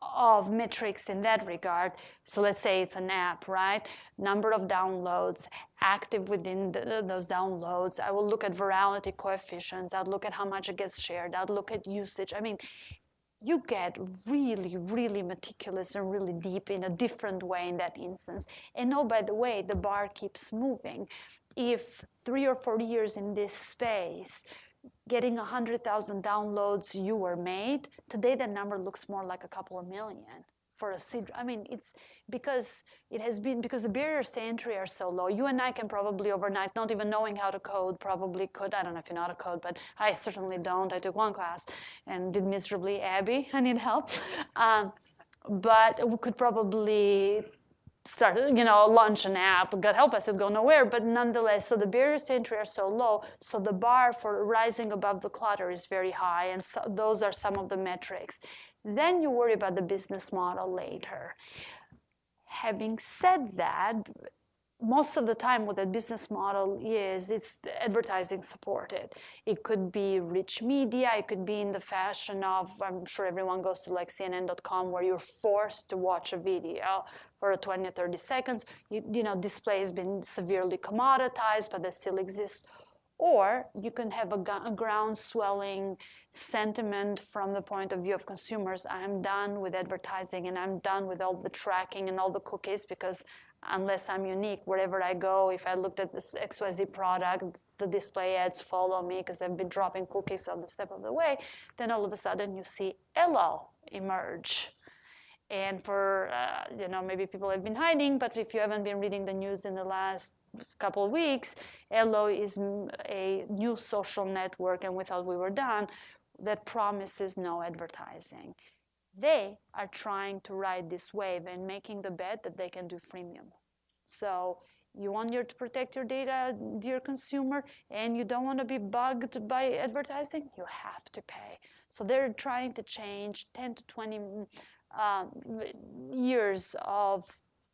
of metrics in that regard. So let's say it's an app, right? Number of downloads, active within those downloads. I will look at virality coefficients. I'll look at how much it gets shared. I'll look at usage. I mean, you get really, really meticulous and really deep in a different way in that instance. And oh, by the way, the bar keeps moving. If 3 or 4 years in this space, getting 100,000 downloads you were made, today that number looks more like a couple of million for a seed. I mean, it's because it has been, because the barriers to entry are so low. You and I can probably overnight, not even knowing how to code, probably could, I don't know if you know how to code, but I certainly don't. I took one class and did miserably. Abby, I need help. But we could probably start, launch an app. God help us, it'd go nowhere. But nonetheless, so the barriers to entry are so low, so the bar for rising above the clutter is very high, and so those are some of the metrics. Then you worry about the business model later. Having said that, most of the time what that business model is, it's advertising supported. It could be rich media, it could be in the fashion of, I'm sure everyone goes to like CNN.com where you're forced to watch a video for 20 or 30 seconds. Display has been severely commoditized, but that still exists. Or you can have a ground-swelling sentiment from the point of view of consumers. I'm done with advertising and I'm done with all the tracking and all the cookies, because unless I'm unique, wherever I go, if I looked at this XYZ product, the display ads follow me because they've been dropping cookies on the step of the way, then all of a sudden you see Ello emerge. And for, maybe people have been hiding, but if you haven't been reading the news in the last couple of weeks, Ello is a new social network, and we thought we were done, that promises no advertising. They are trying to ride this wave and making the bet that they can do freemium. So you want to protect your data, dear consumer, and you don't want to be bugged by advertising, you have to pay. So they're trying to change 10 to 20 years of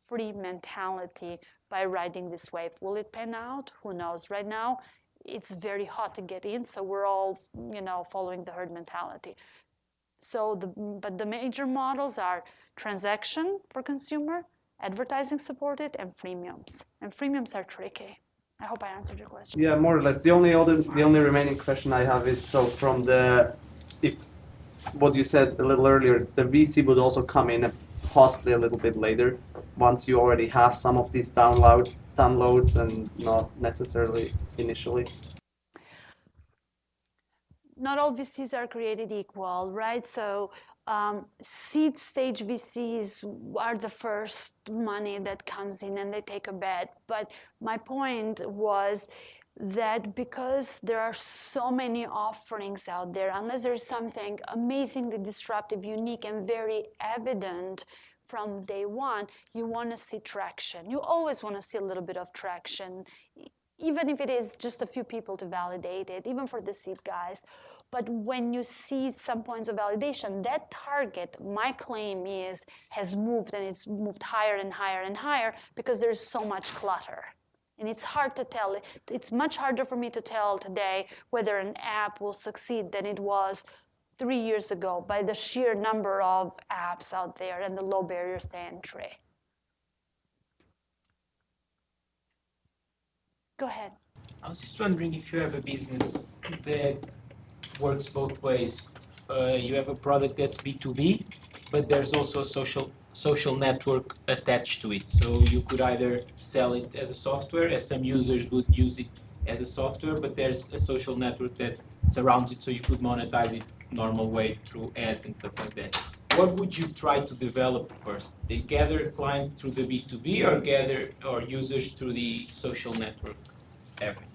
free mentality by riding this wave. Will it pan out? Who knows? Right now, it's very hot to get in, so we're all, following the herd mentality. But the major models are transaction for consumer, advertising supported, and freemiums. And freemiums are tricky. I hope I answered your question. Yeah, more or less. The only remaining question I have is, so from if what you said a little earlier, the VC would also come in possibly a little bit later, once you already have some of these downloads and not necessarily initially. Not all VCs are created equal, right? So seed stage VCs are the first money that comes in and they take a bet. But my point was that because there are so many offerings out there, unless there's something amazingly disruptive, unique, and very evident from day one, you want to see traction. You always want to see a little bit of traction, even if it is just a few people to validate it, even for the seed guys. But when you see some points of validation, that target, my claim is, has moved, and it's moved higher and higher and higher because there's so much clutter. And it's hard to tell. It's much harder for me to tell today whether an app will succeed than it was 3 years ago by the sheer number of apps out there and the low barriers to entry. Go ahead. I was just wondering if you have a business that works both ways. You have a product that's B2B, but there's also a social network attached to it. So you could either sell it as a software, as some users would use it as a software, but there's a social network that surrounds it, so you could monetize it normal way through ads and stuff like that. What would you try to develop first? They gather clients through the B2B or users through the social network avenue?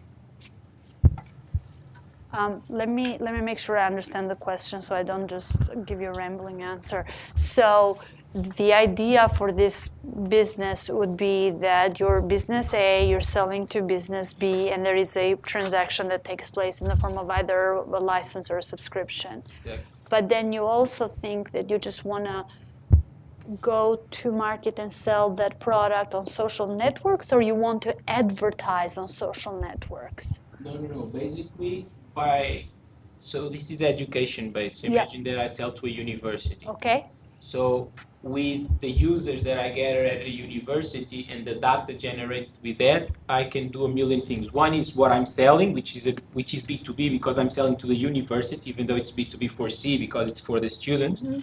Let me make sure I understand the question so I don't just give you a rambling answer. So the idea for this business would be that your business A, you're selling to business B, and there is a transaction that takes place in the form of either a license or a subscription. Yeah. But then you also think that you just want to go to market and sell that product on social networks, or you want to advertise on social networks? No. Basically, so this is education based. So imagine that I sell to a university. Okay. So with the users that I gather at a university and the data generated with that, I can do a million things. One is what I'm selling, which is B2B because I'm selling to the university, even though it's B2B for C because it's for the students. Mm-hmm.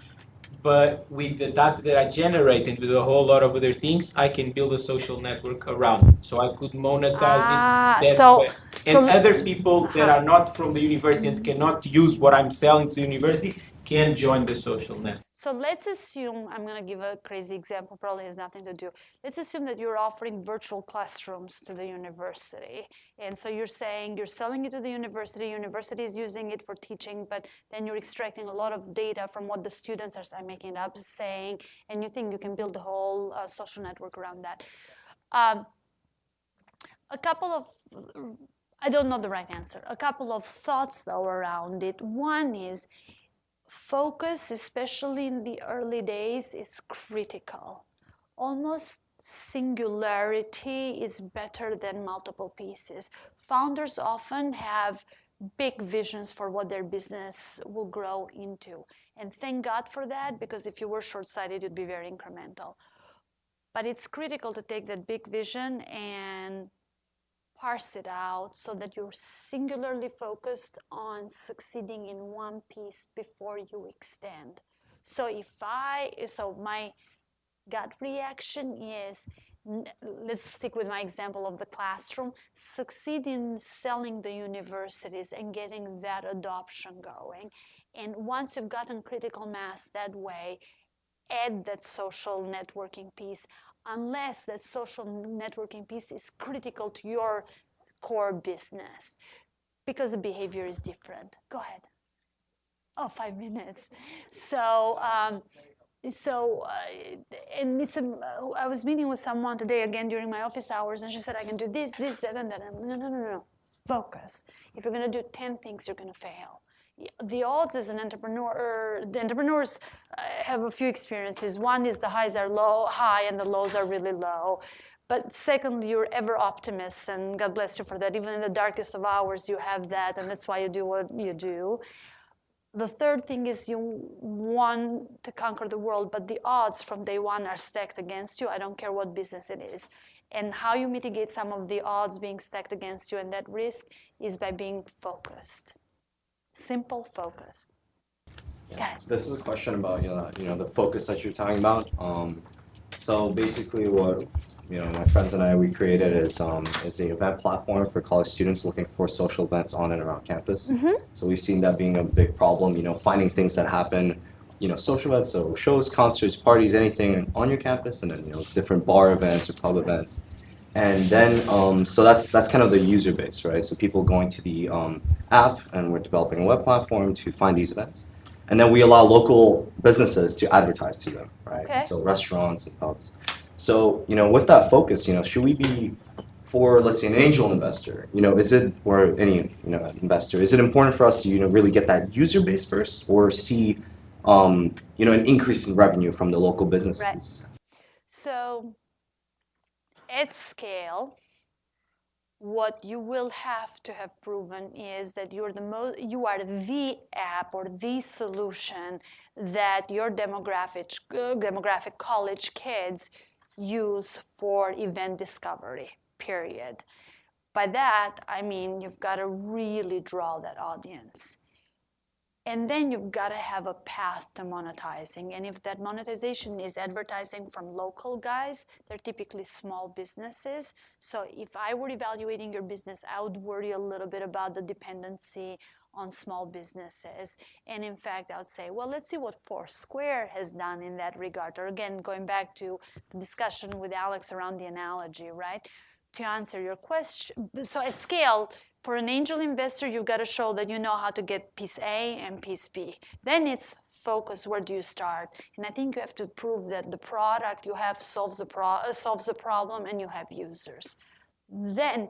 But with the data that I generate and with a whole lot of other things, I can build a social network around it. So I could monetize it that way. And other people that are not from the university and cannot use what I'm selling to the university can join the social network. So let's assume, I'm going to give a crazy example, probably has nothing to do. Let's assume that you're offering virtual classrooms to the university. And so you're saying you're selling it to the university is using it for teaching, but then you're extracting a lot of data from what the students are, I'm making it up, saying, and you think you can build a whole social network around that. I don't know the right answer. A couple of thoughts, though, around it. One is, focus, especially in the early days, is critical. Almost singularity is better than multiple pieces. Founders often have big visions for what their business will grow into. And thank God for that, because if you were short-sighted, it'd be very incremental. But it's critical to take that big vision and parse it out so that you're singularly focused on succeeding in one piece before you extend. So my gut reaction is, let's stick with my example of the classroom, succeed in selling the universities and getting that adoption going. And once you've gotten critical mass that way, add that social networking piece, unless that social networking piece is critical to your core business, because the behavior is different. Go ahead. Oh, 5 minutes. So, and I was meeting with someone today, again, during my office hours, and she said, I can do this, that, and that. No. Focus. If you're going to do 10 things, you're going to fail. The odds as an entrepreneur, the entrepreneurs have a few experiences. One is the highs are high and the lows are really low. But secondly, you're ever optimists, and God bless you for that. Even in the darkest of hours, you have that, and that's why you do what you do. The third thing is you want to conquer the world, but the odds from day one are stacked against you. I don't care what business it is. And how you mitigate some of the odds being stacked against you and that risk is by being focused. Simple, focused. Yeah. This is a question about the focus that you're talking about. So basically, what my friends and I we created is an event platform for college students looking for social events on and around campus. So we've seen that being a big problem. Finding things that happen, social events, so shows, concerts, parties, anything on your campus, and then different bar events or pub events. And then, so that's kind of the user base, right? So people going to the app, and we're developing a web platform to find these events. And then we allow local businesses to advertise to them, right? Okay. So restaurants and pubs. So, with that focus, should we be for, let's say, an angel investor, is it, or any, investor, is it important for us to, really get that user base first, or see, an increase in revenue from the local businesses? Right. So, at scale, what you will have to have proven is that you are the app or the solution that your demographic college kids use for event discovery, period. By that, I mean you've got to really draw that audience. And then you've got to have a path to monetizing. And if that monetization is advertising from local guys, they're typically small businesses. So if I were evaluating your business, I would worry a little bit about the dependency on small businesses. And in fact, I would say, well, let's see what Foursquare has done in that regard. Or again, going back to the discussion with Alex around the analogy, right? To answer your question, so at scale, for an angel investor, you've got to show that you know how to get piece A and piece B. Then it's focus, where do you start? And I think you have to prove that the product you have solves the problem and you have users. Then,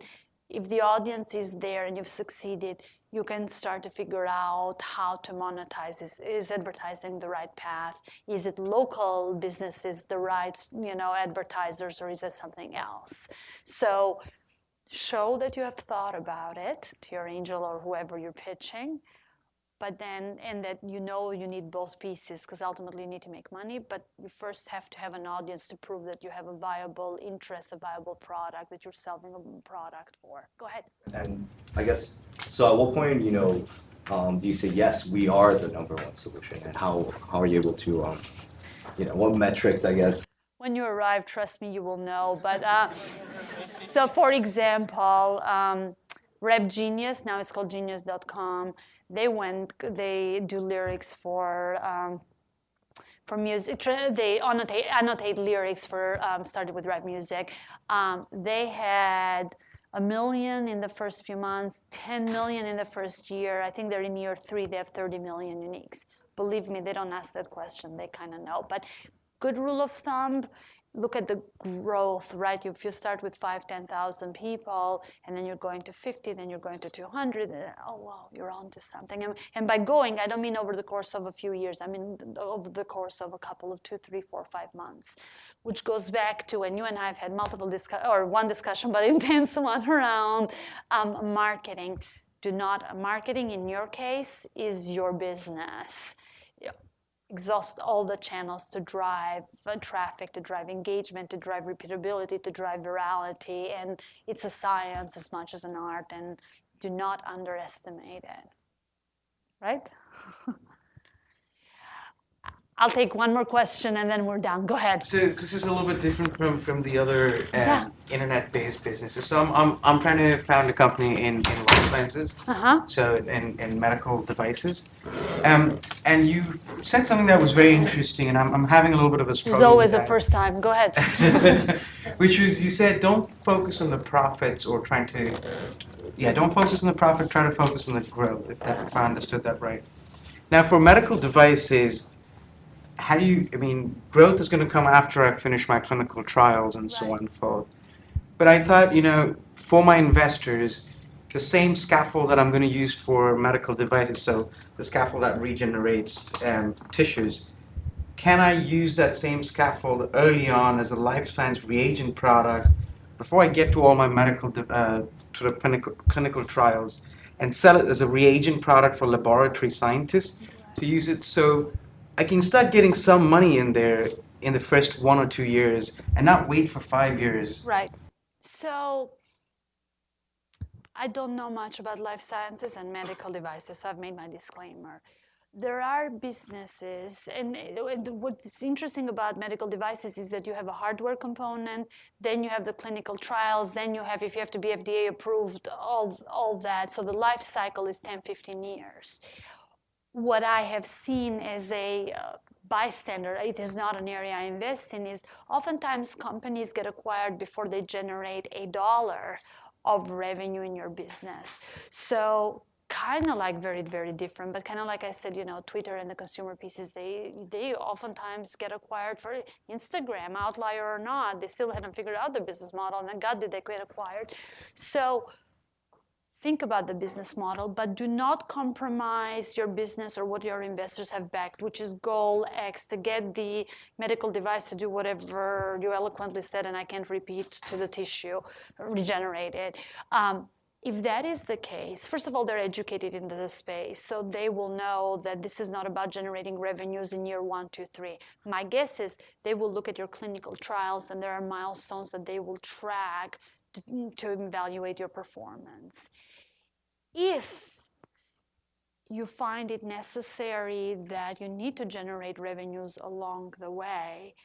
if the audience is there and you've succeeded, you can start to figure out how to monetize. Is advertising the right path? Is it local businesses the right advertisers, or is it something else? So show that you have thought about it to your angel or whoever you're pitching, but then, and that you need both pieces, because ultimately you need to make money, but you first have to have an audience to prove that you have a viable interest, a viable product, that you're selling a product for. Go ahead. And I guess, so at what point, do you say, yes, we are the #1 solution, and how are you able to, what metrics, I guess? When you arrive, trust me, you will know. But so, for example, Rap Genius, now it's called Genius.com. They do lyrics for music. They annotate lyrics for started with rap music. They had 1 million in the first few months, 10 million in the first year. I think they're in year 3. They have 30 million uniques. Believe me, they don't ask that question. They kind of know. But good rule of thumb, look at the growth, right? If you start with 10,000 people, and then you're going to 50, then you're going to 200, oh, wow, you're on to something. And by going, I don't mean over the course of a few years. I mean over the course of a couple of 2, 3, 4, 5 months, which goes back to, and you and I have had multiple one discussion, but intense one around marketing. Marketing in your case is your business. Exhaust all the channels to drive traffic, to drive engagement, to drive repeatability, to drive virality. And it's a science as much as an art, and do not underestimate it. Right? I'll take one more question and then we're done. Go ahead. So this is a little bit different from the other internet-based businesses. So I'm trying to found a company in life sciences. So in medical devices. And you said something that was very interesting, and I'm having a little bit of a struggle. There's always a first time. Go ahead. Which was, you said, don't focus on the profits or don't focus on the profit, try to focus on the growth, if I understood that right. Now, for medical devices, growth is going to come after I finish my clinical trials and so on and forth. But I thought, for my investors, the same scaffold that I'm going to use for medical devices, so the scaffold that regenerates tissues, can I use that same scaffold early on as a life science reagent product before I get to all my medical to the clinical trials, and sell it as a reagent product for laboratory scientists to use it, so I can start getting some money in there in the first 1 or 2 years and not wait for 5 years? Right. So I don't know much about life sciences and medical devices, so I've made my disclaimer. There are businesses, and what's interesting about medical devices is that you have a hardware component, then you have the clinical trials, then you have, if you have to be FDA approved, all that. So the life cycle is 10, 15 years. What I have seen as a bystander, it is not an area I invest in, is oftentimes companies get acquired before they generate $1 of revenue in your business. So kind of like very, very different, but kind of like I said, you know, Twitter and the consumer pieces, they oftentimes get acquired for Instagram, outlier or not. They still haven't figured out the business model, and then God did they get acquired. So think about the business model, but do not compromise your business or what your investors have backed, which is goal X, to get the medical device to do whatever you eloquently said, and I can't repeat, to the tissue, regenerate it. If that is the case, first of all, they're educated into the space, so they will know that this is not about generating revenues in year 1, 2, 3. My guess is they will look at your clinical trials, and there are milestones that they will track to evaluate your performance. If you find it necessary that you need to generate revenues along the way,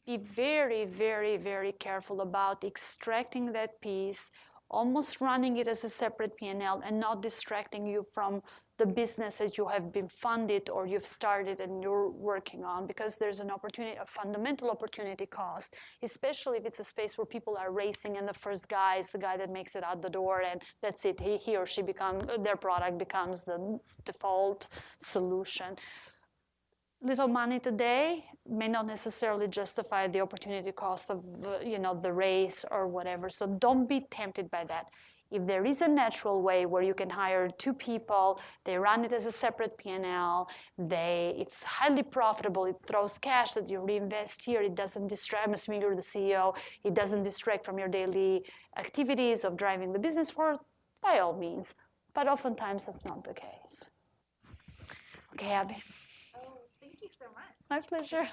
be very, very, very careful about extracting that piece, almost running it as a separate P&L and not distracting you from the business that you have been funded or you've started and you're working on, because there's an opportunity, a fundamental opportunity cost, especially if it's a space where people are racing and the first guy is the guy that makes it out the door, and that's it, he or she their product becomes the default solution. Little money today may not necessarily justify the opportunity cost of the race or whatever. So don't be tempted by that. If there is a natural way where you can hire 2 people, they run it as a separate P&L, it's highly profitable, it throws cash that you reinvest here, it doesn't distract, I'm assuming you're the CEO, it doesn't distract from your daily activities of driving the business forward, by all means. But oftentimes that's not the case. Okay, Abby. Thank you so much. My pleasure.